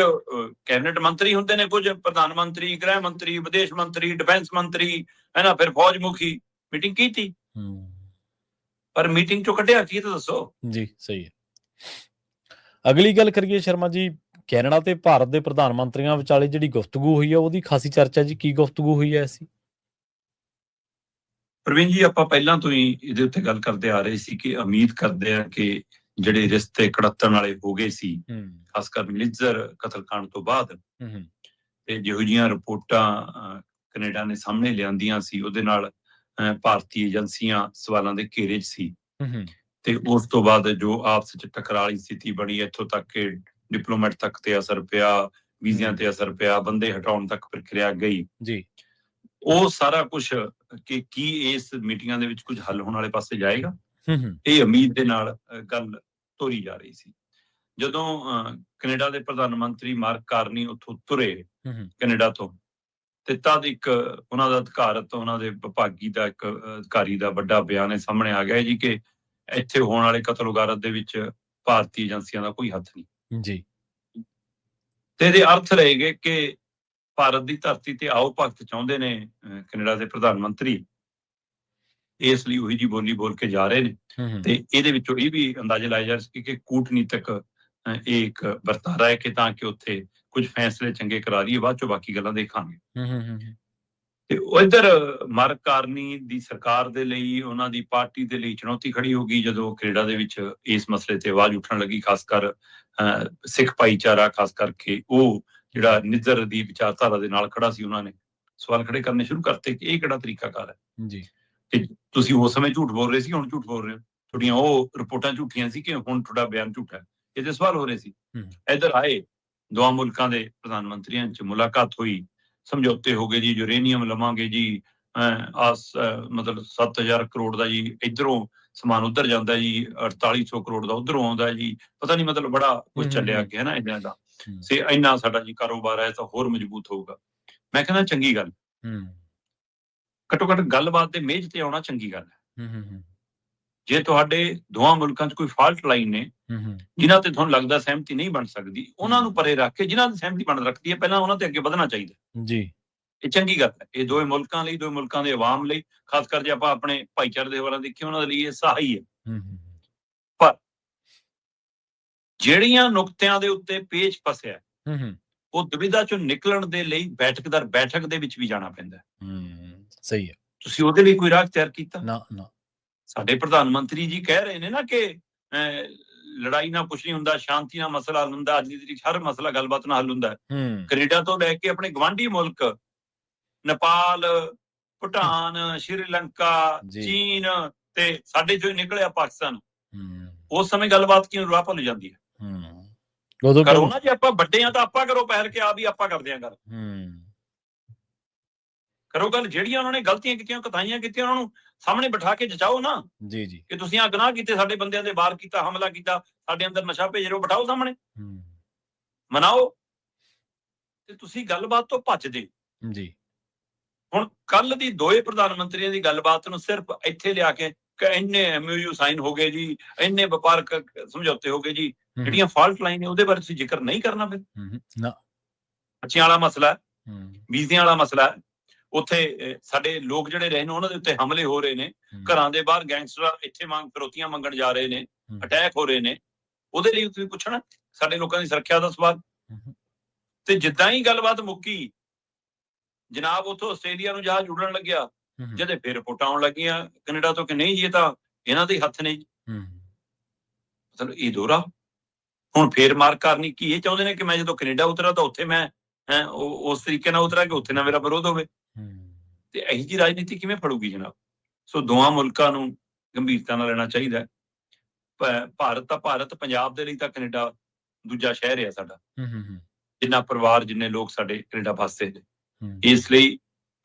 ਕੈਬਨਿਟ ਮੰਤਰੀ ਹੁੰਦੇ ਨੇ, ਕੁਝ ਪ੍ਰਧਾਨ ਮੰਤਰੀ, ਗ੍ਰਹਿ ਮੰਤਰੀ, ਵਿਦੇਸ਼ ਮੰਤਰੀ, ਡਿਫੈਂਸ ਮੰਤਰੀ, ਹੈ ਨਾ, ਫਿਰ ਫੌਜ ਮੁਖੀ। ਮੀਟਿੰਗ ਕੀਤੀ, ਪਰ ਮੀਟਿੰਗ ਚੋਂ ਕੱਢਿਆ ਕੀ ਤਾਂ ਦੱਸੋ। ਜੀ ਸਹੀ ਹੈ। ਅਗਲੀ ਗੱਲ ਕਰੀਏ ਸ਼ਰਮਾ ਜੀ, ਕੈਨੇਡਾ ਤੇ ਭਾਰਤ ਦੇ ਪ੍ਰਧਾਨ ਮੰਤਰੀਆਂ ਵਿਚਾਲੇ ਜਿਹੜੀ ਗੁਫ਼ਤਗੂ ਹੋਈ ਹੈ ਉਹਦੀ ਖਾਸੀ ਚਰਚਾ ਜੀ। ਕੀ ਗੁਫ਼ਤਗੂ ਹੋਈ ਹੈ ਐਸੀ? ਪ੍ਰਵੀਨ ਜੀ, ਆਪਾਂ ਪਹਿਲਾਂ ਤੋਂ ਹੀ ਇਹਦੇ ਉੱਤੇ ਗੱਲ ਕਰਦੇ ਆ ਰਹੇ ਸੀ ਕਿ ਉਮੀਦ ਕਰਦੇ ਆ ਕਿ ਜਿਹੜੇ ਰਿਸ਼ਤੇ ਕੜੱਤਣ ਵਾਲੇ ਹੋ ਗਏ ਸੀ, ਖਾਸ ਕਰ ਨਿੱਜਰ ਕਤਲਕਾਂਡ ਤੋਂ ਬਾਅਦ, ਤੇ ਜਿਹੋ ਜਿਹੀਆਂ ਰਿਪੋਰਟਾਂ ਕੈਨੇਡਾ ਨੇ ਸਾਹਮਣੇ ਲਿਆਂਦੀਆਂ ਸੀ, ਉਹਦੇ ਨਾਲ ਭਾਰਤੀ ਏਜੰਸੀਆਂ ਸਵਾਲਾਂ ਦੇ ਘੇਰੇ 'ਚ ਸੀ। ਤੇ ਉਸ ਤੋਂ ਬਾਅਦ ਜੋ ਆਪਸ 'ਚ ਟਕਰਾਅ ਵਾਲੀ ਸਥਿਤੀ ਬਣੀ, ਇੱਥੋਂ ਤੱਕ ਕਿ ਡਿਪਲੋਮੈਟ ਤੱਕ ਤੇ ਅਸਰ ਪਿਆ, ਵੀਜ਼ਿਆਂ ਤੇ ਅਸਰ ਪਿਆ, ਬੰਦੇ ਹਟਾਉਣ ਤੱਕ ਪ੍ਰਕਿਰਿਆ ਗਈ ਜੀ। ਉਹ ਸਾਰਾ ਕੁਛ ਕਿ ਕੀ ਇਸ ਮੀਟਿੰਗਾਂ ਦੇ ਵਿੱਚ ਕੁਝ ਹੱਲ ਹੋਣ ਵਾਲੇ ਪਾਸੇ ਜਾਏਗਾ, ਇਹ ਉਮੀਦ ਦੇ ਨਾਲ ਗੱਲ ਤੋਰੀ ਜਾ ਰਹੀ ਸੀ। ਜਦੋਂ ਕੈਨੇਡਾ ਦੇ ਪ੍ਰਧਾਨ ਮੰਤਰੀ ਮਾਰਕ ਕਾਰਨੀ ਉੱਥੋਂ ਤੁਰੇ ਕੈਨੇਡਾ ਤੋਂ, ਤੇ ਤਦ ਇੱਕ ਉਹਨਾਂ ਦਾ ਅਧਿਕਾਰਤ, ਉਹਨਾਂ ਦੇ ਵਿਭਾਗੀ ਦਾ ਇੱਕ ਅਧਿਕਾਰੀ ਦਾ ਵੱਡਾ ਬਿਆਨ ਸਾਹਮਣੇ ਆ ਗਿਆ ਜੀ ਕਿ ਇੱਥੇ ਹੋਣ ਵਾਲੇ ਕਤਲ-ਗਾਰਤ ਦੇ ਵਿੱਚ ਭਾਰਤੀ ਏਜੰਸੀਆਂ ਦਾ ਕੋਈ ਹੱਥ ਨਹੀਂ ਜੀ। ਤੇ ਇਹਦੇ ਅਰਥ ਰਹੇਗੇ ਕਿ ਭਾਰਤ ਦੀ ਧਰਤੀ ਤੇ ਆਓ ਭਗਤ ਚਾਹੁੰਦੇ ਨੇ ਕੈਨੇਡਾ ਦੇ ਪ੍ਰਧਾਨ ਮੰਤਰੀ, ਇਸ ਲਈ ਉਹੀ ਜੀ ਬੋਲੀ ਬੋਲ ਕੇ ਜਾ ਰਹੇ ਨੇ। ਤੇ ਇਹਦੇ ਵਿੱਚੋਂ ਇਹ ਵੀ ਅੰਦਾਜ਼ੇ ਲਾਏ ਜਾ ਰਹੇ ਕਿ ਕੂਟਨੀਤਕ ਇਹ ਇੱਕ ਵਰਤਾਰਾ ਹੈ ਕਿ ਤਾਂ ਕਿ ਉੱਥੇ ਕੁਝ ਫੈਸਲੇ ਚੰਗੇ ਕਰਾ ਲਈਏ, ਬਾਅਦ ਚੋਂ ਬਾਕੀ ਗੱਲਾਂ ਦੇਖਾਂਗੇ। ਤੇ ਇੱਧਰ ਮਾਰਕ ਕਾਰਨੀ ਦੀ ਸਰਕਾਰ ਦੇ ਲਈ, ਉਹਨਾਂ ਦੀ ਪਾਰਟੀ ਦੇ ਲਈ ਚੁਣੌਤੀ ਖੜੀ ਹੋ ਗਈ ਜਦੋਂ ਕੈਨੇਡਾ ਦੇ ਵਿੱਚ ਇਸ ਮਸਲੇ ਤੇ ਆਵਾਜ਼ ਉੱਠਣ ਲੱਗੀ, ਖਾਸ ਕਰ ਸਿੱਖ ਭਾਈਚਾਰਾ, ਖਾਸ ਕਰਕੇ ਉਹ ਜਿਹੜਾ ਨਿੱਜ਼ਰ ਦੀ ਵਿਚਾਰਧਾਰਾ ਦੇ ਨਾਲ ਖੜਾ ਸੀ, ਉਹਨਾਂ ਨੇ ਸਵਾਲ ਖੜੇ ਕਰਨੇ ਸ਼ੁਰੂ ਕਰਤੇ ਕਿ ਇਹ ਕਿਹੜਾ ਤਰੀਕਾਕਾਰ ਹੈ ਜੀ, ਕਿ ਤੁਸੀਂ ਉਸ ਸਮੇਂ ਝੂਠ ਬੋਲ ਰਹੇ ਸੀ, ਹੁਣ ਝੂਠ ਬੋਲ ਰਹੇ ਹੋ, ਤੁਹਾਡੀਆਂ ਉਹ ਰਿਪੋਰਟਾਂ ਝੂਠੀਆਂ ਸੀ ਕਿ ਹੁਣ ਤੁਹਾਡਾ ਬਿਆਨ ਝੂਠਾ ਹੈ, ਇਹਦੇ ਸਵਾਲ ਹੋ ਰਹੇ ਸੀ। ਇੱਧਰ ਆਏ, ਦੋਵਾਂ ਮੁਲਕਾਂ ਦੇ ਪ੍ਰਧਾਨ ਮੰਤਰੀਆਂ 'ਚ ਮੁਲਾਕਾਤ ਹੋਈ, ਸਮਝੌਤੇ ਹੋ ਗਏ ਜੀ, ਯੂਰੇਨੀਅਮ ਲਵਾਂਗੇ ਜੀ, ਮਤਲਬ 7000 ਕਰੋੜ ਦਾ ਜੀ ਇੱਧਰੋਂ ਸਮਾਨ ਉੱਧਰ ਜਾਂਦਾ ਜੀ, 4800 ਕਰੋੜ ਦਾ ਉੱਧਰੋਂ ਆਉਂਦਾ ਜੀ, ਪਤਾ ਨਹੀਂ, ਮਤਲਬ ਬੜਾ ਕੁਝ ਚੱਲਿਆ ਅੱਗੇ ਹੈ ਨਾ ਇਹਨਾਂ ਦਾ, ਤੇ ਇੰਨਾ ਸਾਡਾ ਜੀ ਕਾਰੋਬਾਰ ਹੈ ਤਾਂ ਹੋਰ ਮਜ਼ਬੂਤ ਹੋਊਗਾ। ਮੈਂ ਕਹਿੰਦਾ ਚੰਗੀ ਗੱਲ, ਘੱਟੋ ਘੱਟ ਗੱਲਬਾਤ ਦੇ ਮੇਜ਼ ਤੇ ਆਉਣਾ ਚੰਗੀ ਗੱਲ ਹੈ। ਜੇ ਤੁਹਾਡੇ ਦੋਵਾਂ ਮੁਲਕਾਂ 'ਚ ਕੋਈ ਫਾਲਟ ਲਾਈਨ ਨੇ ਜਿਨ੍ਹਾਂ ਤੇ ਤੁਹਾਨੂੰ ਲੱਗਦਾ ਸਹਿਮਤੀ ਨਹੀਂ ਬਣ ਸਕਦੀ, ਉਹਨਾਂ ਨੂੰ ਪਰੇ ਰੱਖ ਕੇ ਜਿਨ੍ਹਾਂ ਦੀ ਸਹਿਮਤੀ ਬਣ ਰੱਖਦੀ ਹੈ ਪਹਿਲਾਂ ਉਹਨਾਂ ਤੇ ਅੱਗੇ ਵਧਣਾ ਚਾਹੀਦਾ ਜੀ। ਇਹ ਚੰਗੀ ਗੱਲ ਹੈ, ਇਹ ਦੋਵੇਂ ਮੁਲਕਾਂ ਲਈ, ਦੋਵੇਂ ਮੁਲਕਾਂ ਦੇ ਆਵਾਮ ਲਈ, ਖਾਸ ਕਰ ਜੇ ਆਪਾਂ ਆਪਣੇ ਭਾਈਚਾਰੇ ਦੇ ਹਵਾਲਾਂ ਦੇਖੀਏ, ਉਹਨਾਂ ਦੇ ਲਈ ਇਹ ਸਹਾਈ ਹੈ। ਪਰ ਜਿਹੜੀਆਂ ਨੁਕਤਿਆਂ ਦੇ ਉੱਤੇ ਪੇਚ ਫਸਿਆ, ਉਹ ਦੁਵਿਧਾ ਚੋਂ ਨਿਕਲਣ ਦੇ ਲਈ ਬੈਠਕ ਦਰ ਬੈਠਕ ਦੇ ਵਿੱਚ ਵੀ ਜਾਣਾ ਪੈਂਦਾ। ਸਹੀ ਹੈ। ਤੁਸੀਂ ਉਹਦੇ ਲਈ ਕੋਈ ਰਾਹ ਤਿਆਰ ਕੀਤਾ? ਨਾ। ਸਾਡੇ ਪ੍ਰਧਾਨ ਮੰਤਰੀ ਜੀ ਕਹਿ ਰਹੇ ਨੇ ਨਾ ਕਿ ਲੜਾਈ ਨਾਲ ਕੁਛ ਨਹੀਂ ਹੁੰਦਾ, ਸ਼ਾਂਤੀ ਨਾਲ ਮਸਲਾ ਹੱਲ ਹੁੰਦਾ, ਅੱਜ ਦੀ ਤਰੀਕ ਹਰ ਮਸਲਾ ਗੱਲਬਾਤ ਨਾਲ ਹੱਲ ਹੁੰਦਾ। ਕੈਨੇਡਾ ਤੋਂ ਲੈ ਕੇ ਆਪਣੇ ਗਵਾਂਢੀ ਮੁਲਕ ਨੇਪਾਲ, ਭੂਟਾਨ, ਸ਼੍ਰੀਲੰਕਾ, ਚੀਨ ਤੇ ਸਾਡੇ ਚੋਂ ਨਿਕਲਿਆ ਪਾਕਿਸਤਾਨ, ਉਸ ਸਮੇਂ ਗੱਲਬਾਤ ਕਿਉਂ ਰਾਹ ਭੁੱਲ ਜਾਂਦੀ ਹੈ? ਕਰੋ ਨਾ, ਜੇ ਆਪਾਂ ਵੱਡੇ ਆ ਤਾਂ ਆਪਾਂ ਕਰੋ ਪਹਿਲ ਕੇ, ਆ ਵੀ ਆਪਾਂ ਕਰਦੇ ਆ ਗੱਲ, ਕਰੋ ਗੱਲ। ਜਿਹੜੀਆਂ ਉਹਨਾਂ ਨੇ ਗਲਤੀਆਂ ਕੀਤੀਆਂ, ਕਤਾਈਆਂ ਕੀਤੀਆਂ, ਉਹਨਾਂ ਨੂੰ ਸਾਹਮਣੇ ਬਿਠਾ ਕੇ ਜਚਾਓ ਨਾ ਜੀ ਕਿ ਤੁਸੀਂ ਆ ਗੁਨਾਹ ਕੀਤੇ, ਸਾਡੇ ਬੰਦਿਆਂ ਦੇ ਵਾਰ ਕੀਤਾ, ਹਮਲਾ ਕੀਤਾ, ਸਾਡੇ ਅੰਦਰ ਨਸ਼ਾ ਭੇਜ ਰਹੇ ਹੋ, ਬਿਠਾਓ ਸਾਹਮਣੇ, ਮਨਾਓ। ਤੇ ਤੁਸੀਂ ਗੱਲਬਾਤ ਤੋਂ ਭੱਜਦੇ ਜੀ। ਹੁਣ ਕੱਲ ਦੀ ਦੋਏ ਪ੍ਰਧਾਨ ਮੰਤਰੀਆਂ ਦੀ ਗੱਲਬਾਤ ਨੂੰ ਸਿਰਫ ਇੱਥੇ ਲਿਆ ਕੇ ਇੰਨੇ MOU ਸਾਈਨ ਹੋ ਗਏ ਜੀ, ਇੰਨੇ ਵਪਾਰਕ ਸਮਝੌਤੇ ਹੋ ਗਏ ਜੀ, ਜਿਹੜੀਆਂ ਫਾਲਟ ਲਾਈਨ ਨੇ ਉਹਦੇ ਬਾਰੇ ਤੁਸੀਂ ਜ਼ਿਕਰ ਨਹੀਂ ਕਰਨਾ। ਫਿਰ ਬੱਚਿਆਂ ਵਾਲਾ ਮਸਲਾ, ਵੀਜ਼ਿਆਂ ਵਾਲਾ ਮਸਲਾ, ਉੱਥੇ ਸਾਡੇ ਲੋਕ ਜਿਹੜੇ ਰਹੇ ਨੇ ਉਹਨਾਂ ਦੇ ਉੱਤੇ ਹਮਲੇ ਹੋ ਰਹੇ ਨੇ, ਘਰਾਂ ਦੇ ਬਾਹਰ ਗੈਂਗਸਟਰ ਇੱਥੇ ਫਿਰੋਤੀਆਂ ਮੰਗਣ ਜਾ ਰਹੇ ਨੇ, ਅਟੈਕ ਹੋ ਰਹੇ ਨੇ, ਉਹਦੇ ਲਈ ਤੁਸੀਂ ਪੁੱਛਣਾ ਸਾਡੇ ਲੋਕਾਂ ਦੀ ਸੁਰੱਖਿਆ ਦਾ ਸਵਾਲ। ਤੇ ਜਿੱਦਾਂ ਹੀ ਗੱਲਬਾਤ ਮੁੱਕੀ, ਜਨਾਬ ਉੱਥੋਂ ਆਸਟ੍ਰੇਲੀਆ ਨੂੰ ਜਹਾਜ਼ ਉੱਡਣ ਲੱਗਿਆ, ਜਦੇ ਫਿਰ ਰਿਪੋਰਟਾਂ ਆਉਣ ਲੱਗੀਆਂ ਕੈਨੇਡਾ ਤੋਂ ਕਿ ਨਹੀਂ ਜੀ ਇਹ ਤਾਂ ਇਹਨਾਂ ਦੇ ਹੱਥ ਨੇ ਜੀ। ਮਤਲਬ ਇਹ ਦੋਹਰਾ। ਹੁਣ ਫੇਰ ਮਾਰਕ ਕਾਰਨੀ ਕੀ ਇਹ ਚਾਹੁੰਦੇ ਨੇ ਕਿ ਮੈਂ ਜਦੋਂ ਕੈਨੇਡਾ ਉਤਰਾ ਤਾਂ ਉੱਥੇ ਮੈਂ ਉਸ ਤਰੀਕੇ ਨਾਲ ਉਤਰਾ ਕਿ ਉੱਥੇ ਨਾ ਮੇਰਾ ਵਿਰੋਧ ਹੋਵੇ, ਤੇ ਇਹੀ ਜੀ ਰਾਜਨੀਤੀ ਕਿਵੇਂ ਫੜੂਗੀ ਜਨਾਬ? ਸੋ ਦੋਵਾਂ ਮੁਲਕਾਂ ਨੂੰ ਗੰਭੀਰਤਾ ਨਾਲ ਲੈਣਾ ਚਾਹੀਦਾ। ਭਾਰਤ ਤਾਂ ਭਾਰਤ, ਪੰਜਾਬ ਦੇ ਲਈ ਤਾਂ ਕੈਨੇਡਾ ਦੂਜਾ ਸ਼ਹਿਰ ਹੈ ਸਾਡਾ, ਜਿੰਨਾ ਪਰਿਵਾਰ, ਜਿੰਨੇ ਲੋਕ ਸਾਡੇ ਕੈਨੇਡਾ ਫਸਦੇ ਨੇ। ਇਸ ਲਈ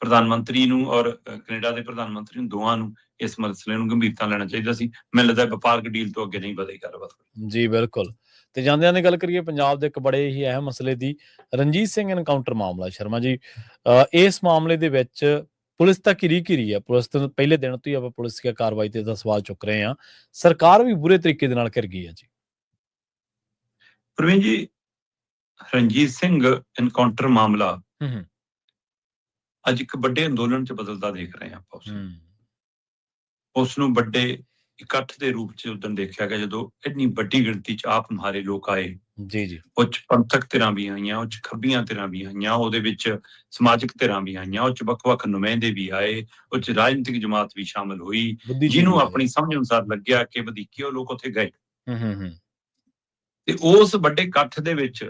ਪ੍ਰਧਾਨ ਮੰਤਰੀ ਨੂੰ ਔਰ ਕੈਨੇਡਾ ਦੇ ਪ੍ਰਧਾਨ ਮੰਤਰੀ ਨੂੰ, ਦੋਵਾਂ ਨੂੰ ਇਸ ਮਸਲੇ ਨੂੰ ਗੰਭੀਰਤਾ ਲੈਣਾ ਚਾਹੀਦਾ ਸੀ। ਮੈਨੂੰ ਲੱਗਦਾ ਵਪਾਰਕ ਡੀਲ ਤੋਂ ਅੱਗੇ ਨਹੀਂ ਵਧੇਗੀ ਗੱਲਬਾਤ ਜੀ। ਬਿਲਕੁਲ। ਤੇ ਜਾਂਦਿਆਂ ਦੀ ਗੱਲ ਕਰੀਏ ਪੰਜਾਬ ਦੇ ਇੱਕ ਬੜੇ ਹੀ ਅਹਿਮ ਮਸਲੇ ਦੀ, ਰਣਜੀਤ ਸਿੰਘ ਐਨਕਾਊਂਟਰ ਮਾਮਲਾ। ਸ਼ਰਮਾ ਜੀ, ਇਸ ਮਾਮਲੇ ਦੇ ਵਿੱਚ ਪੁਲਿਸ ਤਾਂ ਘਿਰੀ ਹੈ, ਪੁਲਿਸ ਤੋਂ ਪਹਿਲੇ ਦਿਨ ਤੋਂ ਹੀ ਆਪਾਂ ਪੁਲਿਸ ਦੀ ਕਾਰਵਾਈ ਤੇ ਤਾਂ ਸਵਾਲ ਚੁੱਕ ਰਹੇ ਹਾਂ, ਸਰਕਾਰ ਵੀ ਬੁਰੇ ਤਰੀਕੇ ਦੇ ਨਾਲ ਘਿਰ ਗਈ ਹੈ ਜੀ। ਪ੍ਰਵੀਨ ਜੀ, ਰਣਜੀਤ ਸਿੰਘ ਐਨਕਾਊਂਟਰ ਮਾਮਲਾ ਅੱਜ ਇੱਕ ਵੱਡੇ ਅੰਦੋਲਨ 'ਚ ਬਦਲਦਾ ਦੇਖ ਰਹੇ ਹਾਂ ਆਪਾਂ। ਉਸ ਨੂੰ ਵੱਡੇ ਇਕੱਠ ਦੇ ਰੂਪ 'ਚ ਉਦੋਂ ਦੇਖਿਆ ਗਿਆ ਜਦੋਂ ਇੰਨੀ ਵੱਡੀ ਗਿਣਤੀ 'ਚ ਆਪ ਮੁਹਾਰੇ ਲੋਕ ਆਏ ਜੀ। ਉਹ 'ਚ ਪੰਥਕ ਧਿਰਾਂ ਵੀ ਆਈਆਂ, ਉਹ 'ਚ ਖੱਬੀਆਂ ਧਿਰਾਂ ਵੀ ਆਈਆਂ, ਉਹਦੇ ਵਿੱਚ ਸਮਾਜਿਕ ਧਿਰਾਂ ਵੀ ਆਈਆਂ, ਉਹ 'ਚ ਵੱਖ-ਵੱਖ ਨੁਮਾਇੰਦੇ ਵੀ ਆਏ, ਉਹ 'ਚ ਰਾਜਨੀਤਿਕ ਜਮਾਤ ਵੀ ਸ਼ਾਮਲ ਹੋਈ। ਜਿਹਨੂੰ ਆਪਣੀ ਸਮਝ ਅਨੁਸਾਰ ਲੱਗਿਆ ਕਿ ਵਧੀਕੀ, ਉਹ ਲੋਕ ਉੱਥੇ ਗਏ। ਤੇ ਉਸ ਵੱਡੇ ਇਕੱਠ ਦੇ ਵਿੱਚ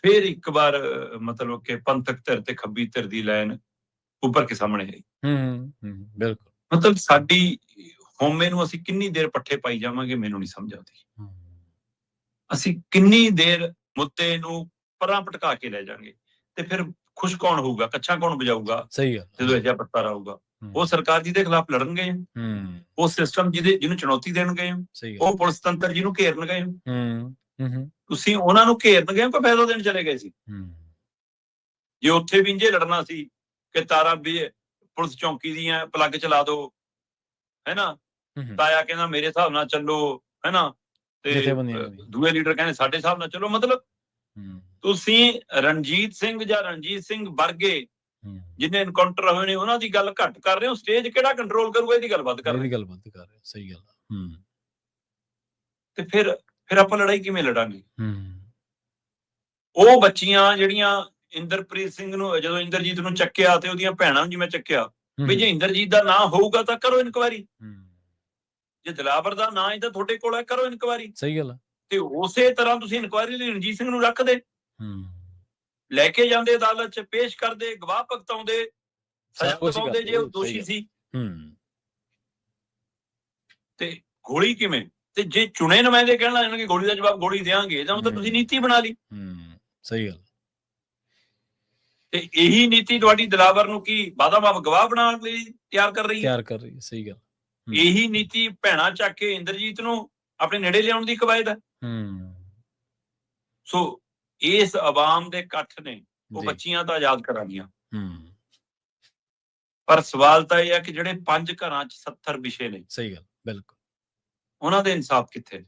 ਫਿਰ ਇੱਕ ਵਾਰ ਮਤਲਬ ਕਿ ਪੰਥਕ ਧਿਰ ਤੇ ਖੱਬੀ ਧਿਰ ਦੀ ਲਾਈਨ ਉੱਭਰ ਕੇ ਸਾਹਮਣੇ ਆਈ। ਬਿਲਕੁਲ। ਮਤਲਬ ਸਾਡੀ ਹਉਮੈ ਨੂੰ ਅਸੀਂ ਕਿੰਨੀ ਦੇਰ ਪੱਠੇ ਪਾਈ ਜਾਵਾਂਗੇ, ਮੈਨੂੰ ਨਹੀਂ ਸਮਝ ਆਉਂਦੀ। ਅਸੀਂ ਕਿੰਨੀ ਦੇਰ ਮੁੱਦੇ ਨੂੰ ਪਰਾਂ ਭਟਕਾ ਕੇ ਲੈ ਜਾਵਾਂਗੇ, ਤੇ ਫਿਰ ਖੁਸ਼ ਕੌਣ ਹੋਊਗਾ, ਕੱਛਾ ਕੌਣ ਵਜਾਊਗਾ? ਸਹੀ ਹੈ। ਜਦੋਂ ਅਜਿਹਾ ਪੱਤਾ ਆਊਗਾ, ਉਹ ਸਰਕਾਰ ਜਿਹਦੇ ਖਿਲਾਫ ਲੜਨ ਗਏ, ਉਹ ਸਿਸਟਮ ਜਿਹਨੂੰ ਚੁਣੌਤੀ ਦੇਣ ਗਏ, ਉਹ ਪੁਲਿਸ ਤੰਤਰ ਜਿਹਨੂੰ ਘੇਰਨ ਗਏ, ਤੁਸੀਂ ਉਹਨਾਂ ਨੂੰ ਘੇਰਨ ਗਏ, ਕੋਈ ਫਾਇਦਾ ਦੇਣ ਚਲੇ ਗਏ ਸੀ? ਜੇ ਉੱਥੇ ਵੀ ਇੰਜੇ ਲੜਨਾ ਸੀ ਕਿ ਤਾਰਾ ਵੀ ਪੁਲਿਸ ਚੌਂਕੀ ਦੀਆਂ ਪਲੱਗ ਚਲਾ ਦਿਓ, ਹੈਨਾ, ਤਾਇਆ ਕਹਿੰਦਾ ਮੇਰੇ ਹਿਸਾਬ ਨਾਲ ਚੱਲੋ, ਹੈਨਾ, ਤੇ ਦੂਏ ਲੀਡਰ ਕਹਿੰਦੇ ਸਾਡੇ ਹਿਸਾਬ ਨਾਲ ਚੱਲੋ। ਮਤਲਬ ਤੁਸੀਂ ਰਣਜੀਤ ਸਿੰਘ ਜਾਂ ਰਣਜੀਤ ਸਿੰਘ ਵਰਗੇ ਜਿਹਨੇ ਐਨਕਾਊਂਟਰ ਹੋਏ ਨੇ ਉਹਨਾਂ ਦੀ ਗੱਲ ਘੱਟ ਕਰ ਰਹੇ ਹੋ। ਸਟੇਜ ਕਿਹੜਾ ਕੰਟਰੋਲ ਕਰੂਗਾ? ਇਹਦੀ ਗੱਲ ਵੱਧ ਕਰ ਰਹੇ। ਸਹੀ ਗੱਲ। ਤੇ ਫਿਰ ਆਪਾਂ ਲੜਾਈ ਕਿਵੇਂ ਲੜਾਂਗੇ? ਉਹ ਬੱਚੀਆਂ ਜਿਹੜੀਆਂ ਇੰਦਰਪ੍ਰੀਤ ਸਿੰਘ ਨੂੰ, ਜਦੋਂ ਇੰਦਰਜੀਤ ਨੂੰ ਚੱਕਿਆ ਤੇ ਉਹਦੀਆਂ ਭੈਣਾਂ ਨੂੰ ਜਿਵੇਂ ਚੱਕਿਆ, ਵੀ ਜੇ ਇੰਦਰਜੀਤ ਦਾ ਨਾਂ ਹੋਊਗਾ ਤਾਂ ਕਰੋ ਇਨਕੁਆਇਰੀ, ਜੇ ਦਿਲਾਵਰ ਦਾ ਨਾਂ ਹੀ ਤਾਂ ਤੁਹਾਡੇ ਕੋਲ ਹੈ, ਕਰੋ ਇਨਕੁਆਇਰੀ। ਸਹੀ ਗੱਲ। ਤੇ ਉਸੇ ਤਰ੍ਹਾਂ ਤੁਸੀਂ ਇਨਕੁਆਇਰੀ ਲਈ ਰਣਜੀਤ ਸਿੰਘ ਨੂੰ ਰੱਖਦੇ, ਲੈ ਕੇ ਜਾਂਦੇ ਅਦਾਲਤ 'ਚ, ਪੇਸ਼ ਕਰਦੇ, ਗਵਾਹ ਭਗਤਾਉਂਦੇ, ਸਜ਼ਾ ਦਿਵਾਉਂਦੇ ਜੇ ਉਹ ਦੋਸ਼ੀ ਸੀ। ਤੇ ਗੋਲੀ ਕਿਵੇਂ? ਤੇ ਜੇ ਚੁਣੇ ਨੁਮਾਇੰਦੇ ਕਹਿਣ ਲੱਗ ਜਾਣਗੇ ਗੋਲੀ ਦਾ ਜਵਾਬ ਗੋਲੀ ਦੇਾਂਗੇ, ਇਹਦਾ ਮਤਲਬ ਤੁਸੀਂ ਨੀਤੀ ਬਣਾ ਲਈ। ਸਹੀ ਗੱਲ। ਤੇ ਇਹੀ ਨੀਤੀ ਤੁਹਾਡੀ ਦਿਲਾਵਰ ਨੂੰ ਕੀ ਵਾਧਾ-ਮਾਫ ਗਵਾਹ ਬਣਾਉਣ ਲਈ ਤਿਆਰ ਕਰ ਰਹੀ ਹੈ। ਸਹੀ ਗੱਲ। ਇਹੀ ਨੀਤੀ ਭੈਣਾ ਚੱਕ ਕੇ ਇੰਦਰਜੀਤ ਨੂੰ ਆਪਣੇ ਨੇੜੇ ਲਿਆਉਣ ਦੀ ਕਵਾਇਦ ਹੈ। ਸੋ ਇਸ ਆਵਾਮ ਦੇ ਇਕੱਠ ਨੇ ਉਹ ਬੱਚੀਆਂ ਤਾਂ ਆਜ਼ਾਦ ਕਰਾਂਗੀਆਂ, ਪਰ ਸਵਾਲ ਤਾਂ ਇਹ ਹੈ ਕਿ ਜਿਹੜੇ 5 ਘਰਾਂ 'ਚ 70 ਵਿਸ਼ੇ ਨੇ, ਸਹੀ ਗੱਲ, ਬਿਲਕੁਲ, ਉਹਨਾਂ ਦੇ ਇਨਸਾਫ ਕਿੱਥੇ?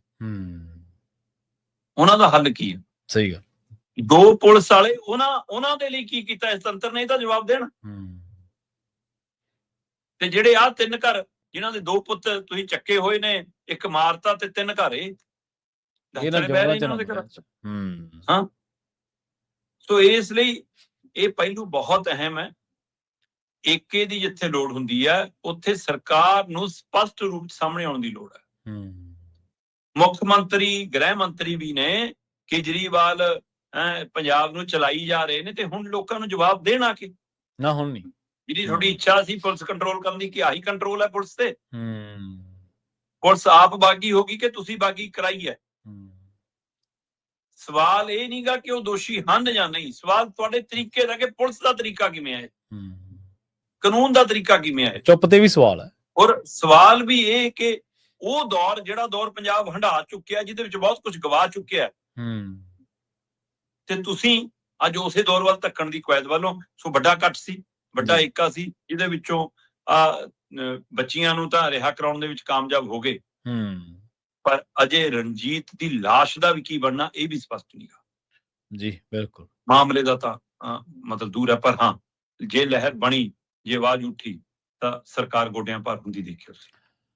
ਉਹਨਾਂ ਦਾ ਹੱਲ ਕੀ ਹੈ? ਸਹੀ ਗੱਲ। 2 ਪੁਲਿਸ ਵਾਲੇ ਉਹਨਾਂ ਦੇ ਲਈ ਕੀ ਕੀਤਾ ਇਸ ਤੰਤਰ ਨੇ? ਤਾਂ ਜਵਾਬ ਦੇਣ। ਤੇ ਜਿਹੜੇ ਆਹ 3 ਘਰ ਜਿਨ੍ਹਾਂ ਦੇ 2 ਪੁੱਤ ਤੁਸੀਂ ਚੱਕੇ ਹੋਏ ਨੇ, ਇੱਕ ਮਾਰਤਾ ਤੇ 3 ਘਰੇ ਹਾਂ। ਸੋ ਇਸ ਲਈ ਇਹ ਪਹਿਲੂ ਬਹੁਤ ਅਹਿਮ ਹੈ। ਏਕੇ ਦੀ ਜਿੱਥੇ ਲੋੜ ਹੁੰਦੀ ਹੈ ਉੱਥੇ ਸਰਕਾਰ ਨੂੰ ਸਪਸ਼ਟ ਰੂਪ 'ਚ ਸਾਹਮਣੇ ਆਉਣ ਦੀ ਲੋੜ ਹੈ। ਮੁੱਖ ਮੰਤਰੀ, ਗ੍ਰਹਿ ਮੰਤਰੀ ਵੀ ਨੇ, ਕੇਜਰੀਵਾਲ ਪੰਜਾਬ ਨੂੰ ਚਲਾਈ ਜਾ ਰਹੇ ਨੇ, ਤੇ ਹੁਣ ਲੋਕਾਂ ਨੂੰ ਜਵਾਬ ਦੇਣ ਆ ਕੇ ਨਾ। ਹੁਣ ਨਹੀਂ, ਜਿਹੜੀ ਤੁਹਾਡੀ ਇੱਛਾ ਸੀ ਪੁਲਿਸ ਕੰਟਰੋਲ ਕਰਨ ਦੀ, ਕਿ ਆਹੀ ਕੰਟਰੋਲ ਹੈ ਪੁਲਿਸ ਤੇ? ਪੁਲਿਸ ਆਪ ਬਾਗੀ ਹੋ ਗਈ ਕਿ ਤੁਸੀਂ ਬਾਗੀ ਕਰਾਈ ਹੈ? ਸਵਾਲ ਇਹ ਨਹੀਂਗਾ ਕਿ ਉਹ ਦੋਸ਼ੀ ਹਨ ਜਾਂ ਨਹੀਂ, ਸਵਾਲ ਤੁਹਾਡੇ ਤਰੀਕੇ ਦਾ ਕਿ ਪੁਲਿਸ ਦਾ ਤਰੀਕਾ ਕਿਵੇਂ ਹੈ, ਕਾਨੂੰਨ ਦਾ ਤਰੀਕਾ ਕਿਵੇਂ ਹੈ। ਚੁੱਪ ਤੇ ਵੀ ਸਵਾਲ ਹੈ। ਔਰ ਸਵਾਲ ਵੀ ਇਹ ਕਿ ਉਹ ਦੌਰ, ਜਿਹੜਾ ਦੌਰ ਪੰਜਾਬ ਹੰਢਾ ਚੁੱਕਿਆ, ਜਿਹਦੇ ਵਿੱਚ ਬਹੁਤ ਕੁਝ ਗਵਾ ਚੁੱਕਿਆ, ਤੇ ਤੁਸੀਂ ਅੱਜ ਉਸੇ ਦੌਰ ਵੱਲ ਧੱਕਣ ਦੀ ਕਵਾਇਦ ਵੱਲੋਂ। ਸੋ ਵੱਡਾ ਇਕੱਠ ਸੀ, ਵੱਡਾ ਏਕਾ ਸੀ, ਜਿਹਦੇ ਵਿੱਚੋਂ ਬੱਚੀਆਂ ਨੂੰ ਤਾਂ ਰਿਹਾ ਕਰਾਉਣ ਦੇ ਵਿੱਚ ਕਾਮਯਾਬ ਹੋ ਗਏ, ਪਰ ਅਜੇ ਰਣਜੀਤ ਦੀ ਲਾਸ਼ ਦਾ ਵੀ ਕੀ ਬਣਨਾ ਇਹ ਵੀ ਸਪਸ਼ਟ ਨਹੀਂਗਾ। ਜੀ ਬਿਲਕੁਲ, ਮਾਮਲੇ ਦਾ ਤਾਂ ਮਤਲਬ ਦੂਰ ਹੈ, ਪਰ ਹਾਂ, ਜੇ ਲਹਿਰ ਬਣੀ, ਜੇ ਆਵਾਜ਼ ਉੱਠੀ, ਤਾਂ ਸਰਕਾਰ ਗੋਡਿਆਂ ਭਾਰ ਹੁੰਦੀ ਦੇਖਿਓ।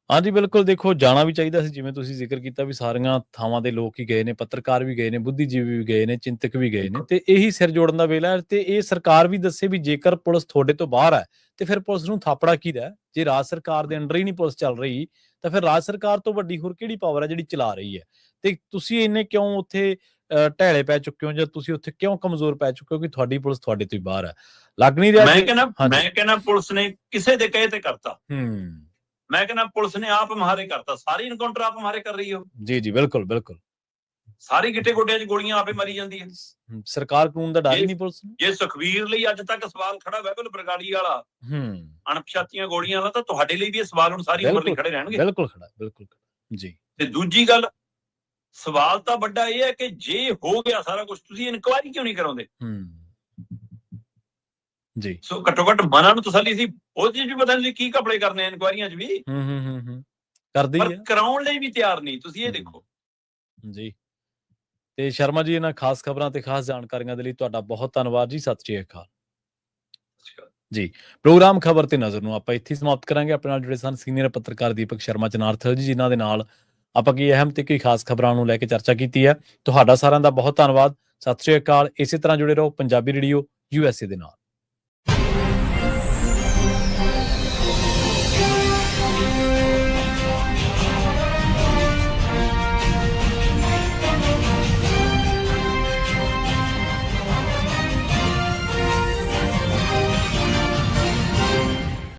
ਹਾਂਜੀ ਬਿਲਕੁਲ। ਦੇਖੋ, ਜਾਣਾ ਵੀ ਚਾਹੀਦਾ ਸੀ, ਜਿਵੇਂ ਤੁਸੀਂ ਜ਼ਿਕਰ ਕੀਤਾ ਵੀ ਸਾਰੀਆਂ ਥਾਵਾਂ ਦੇ ਲੋਕ ਹੀ ਗਏ ਨੇ, ਪੱਤਰਕਾਰ ਵੀ ਗਏ ਨੇ, ਬੁੱਧੀਜੀਵੀ ਵੀ ਗਏ ਨੇ, ਚਿੰਤਕ ਵੀ ਗਏ ਨੇ, ਤੇ ਇਹੀ ਸਿਰ ਜੋੜਨ ਦਾ ਵੇਲਾ ਹੈ। ਤੇ ਇਹ ਸਰਕਾਰ ਵੀ ਦੱਸੇ ਵੀ ਜੇਕਰ ਪੁਲਿਸ ਤੁਹਾਡੇ ਤੋਂ ਬਾਹਰ ਹੈ ਤੇ ਫਿਰ ਪੁਲਿਸ ਨੂੰ ਥਾਪੜਾ ਕਿਹਦਾ? ਜੇ ਰਾਜ ਸਰਕਾਰ ਦੇ ਅੰਡਰ ਹੀ ਨਹੀਂ ਪੁਲਿਸ ਚੱਲ ਰਹੀ, ਤਾਂ ਫਿਰ ਰਾਜ ਸਰਕਾਰ ਤੋਂ ਵੱਡੀ ਹੋਰ ਕਿਹੜੀ ਪਾਵਰ ਹੈ ਜਿਹੜੀ ਚਲਾ ਰਹੀ ਹੈ? ਤੇ ਤੁਸੀਂ ਇੰਨੇ ਕਿਉਂ ਉੱਥੇ ਢਹਿਲੇ ਪੈ ਚੁੱਕੇ ਹੋ, ਜਾਂ ਤੁਸੀਂ ਉੱਥੇ ਕਿਉਂ ਕਮਜ਼ੋਰ ਪੈ ਚੁੱਕੇ ਹੋ ਕਿ ਤੁਹਾਡੀ ਪੁਲਿਸ ਤੁਹਾਡੇ ਤੋਂ ਹੀ ਬਾਹਰ ਹੈ? ਲੱਗ ਨਹੀਂ ਰਿਹਾ। ਮੈਂ ਕਹਿੰਦਾ ਪੁਲਿਸ ਨੇ ਕਿਸੇ ਦੇ ਕਹੇ ਤੇ ਕਰਤਾ। ਮੈਂ ਕਹਿੰਦਾ ਪੁਲਿਸ ਨੇ ਆਪ ਮਾਰੇ ਕਰਤਾ। ਸਾਰੀ ਇਨਕਾਊਂਟਰ ਆਪ ਮਾਰੇ ਕਰ ਰਹੀ ਹੋ। ਜੀ ਬਿਲਕੁਲ ਬਿਲਕੁਲ। ਸਾਰੀ ਗਿੱਟੇ ਗੋਡਿਆਂ 'ਚ ਗੋਲੀਆਂ ਆਪੇ ਮਾਰੀ ਜਾਂਦੀ ਹੈ। ਸਰਕਾਰ ਕਾਨੂੰਨ ਦਾ ਡਰ ਹੀ ਨਹੀਂ ਪੁਲਿਸ ਨੂੰ। ਜੇ ਸੁਖਵੀਰ ਲਈ ਅੱਜ ਤੱਕ ਸਵਾਲ ਖੜਾ ਵੈਬਲ ਬਰਗਾੜੀ ਵਾਲਾ, ਅਣਪਛਾਤੀਆਂ ਗੋਲੀਆਂ ਵਾਲਾ, ਤਾਂ ਤੁਹਾਡੇ ਲਈ ਵੀ ਇਹ ਸਵਾਲ ਹੁਣ ਸਾਰੀ ਉਮਰ ਲਈ ਖੜੇ ਰਹਿਣਗੇ। ਬਿਲਕੁਲ ਖੜਾ, ਬਿਲਕੁਲ ਜੀ। ਤੇ ਦੂਜੀ ਗੱਲ, ਸਵਾਲ ਤਾਂ ਵੱਡਾ ਇਹ ਹੈ ਕਿ ਜੇ ਹੋ ਗਿਆ ਸਾਰਾ ਕੁਝ, ਤੁਸੀਂ ਇਨਕੁਆਇਰੀ ਕਿਉਂ ਨਹੀਂ ਕਰਾਉਂਦੇ? ਜੀ। ਸੋ ਘੱਟੋ ਘੱਟ ਮਨਾਂ ਨੂੰ ਤਸੱਲੀ ਸੀ, ਉਹ ਚੀਜ਼ ਵੀ ਪਤਾ ਨਹੀਂ ਕੀ ਘਪਲੇ ਕਰਨੇ ਇਨਕੁਆਇਰੀਆਂ 'ਚ ਵੀ ਕਰਦੇ ਹੀ ਆ, ਕਰਾਉਣ ਲਈ ਵੀ ਤਿਆਰ ਨਹੀਂ। ਤੁਸੀਂ ਇਹ ਦੇਖੋ ਜੀ। ਤੇ ਸ਼ਰਮਾ ਜੀ, ਇਹਨਾਂ ਖਾਸ ਖਬਰਾਂ ਤੇ ਖਾਸ ਜਾਣਕਾਰੀਆਂ ਦੇ ਲਈ ਤੁਹਾਡਾ ਬਹੁਤ ਧੰਨਵਾਦ ਜੀ। ਸਤਿ ਸ਼੍ਰੀ ਅਕਾਲ ਜੀ। ਪ੍ਰੋਗਰਾਮ ਖਬਰ ਤੇ ਨਜ਼ਰ ਨੂੰ ਆਪਾਂ ਇੱਥੇ ਸਮਾਪਤ ਕਰਾਂਗੇ। ਆਪਣੇ ਨਾਲ ਜੁੜੇ ਸਨ ਸੀਨੀਅਰ ਪੱਤਰਕਾਰ ਦੀਪਕ ਸ਼ਰਮਾ ਚਨਾਰਥਲ ਜੀ, ਜਿਨ੍ਹਾਂ ਦੇ ਨਾਲ ਆਪਾਂ ਕੀ ਅਹਿਮ ਤੇ ਕਈ ਖਾਸ ਖਬਰਾਂ ਨੂੰ ਲੈ ਕੇ ਚਰਚਾ ਕੀਤੀ ਹੈ। ਤੁਹਾਡਾ ਸਾਰਿਆਂ ਦਾ ਬਹੁਤ ਧੰਨਵਾਦ। ਸਤਿ ਸ਼੍ਰੀ ਅਕਾਲ। ਇਸੇ ਤਰ੍ਹਾਂ ਜੁੜੇ ਰਹੋ ਪੰਜਾਬੀ ਰੇਡੀਓ USA ਦੇ ਨਾਲ।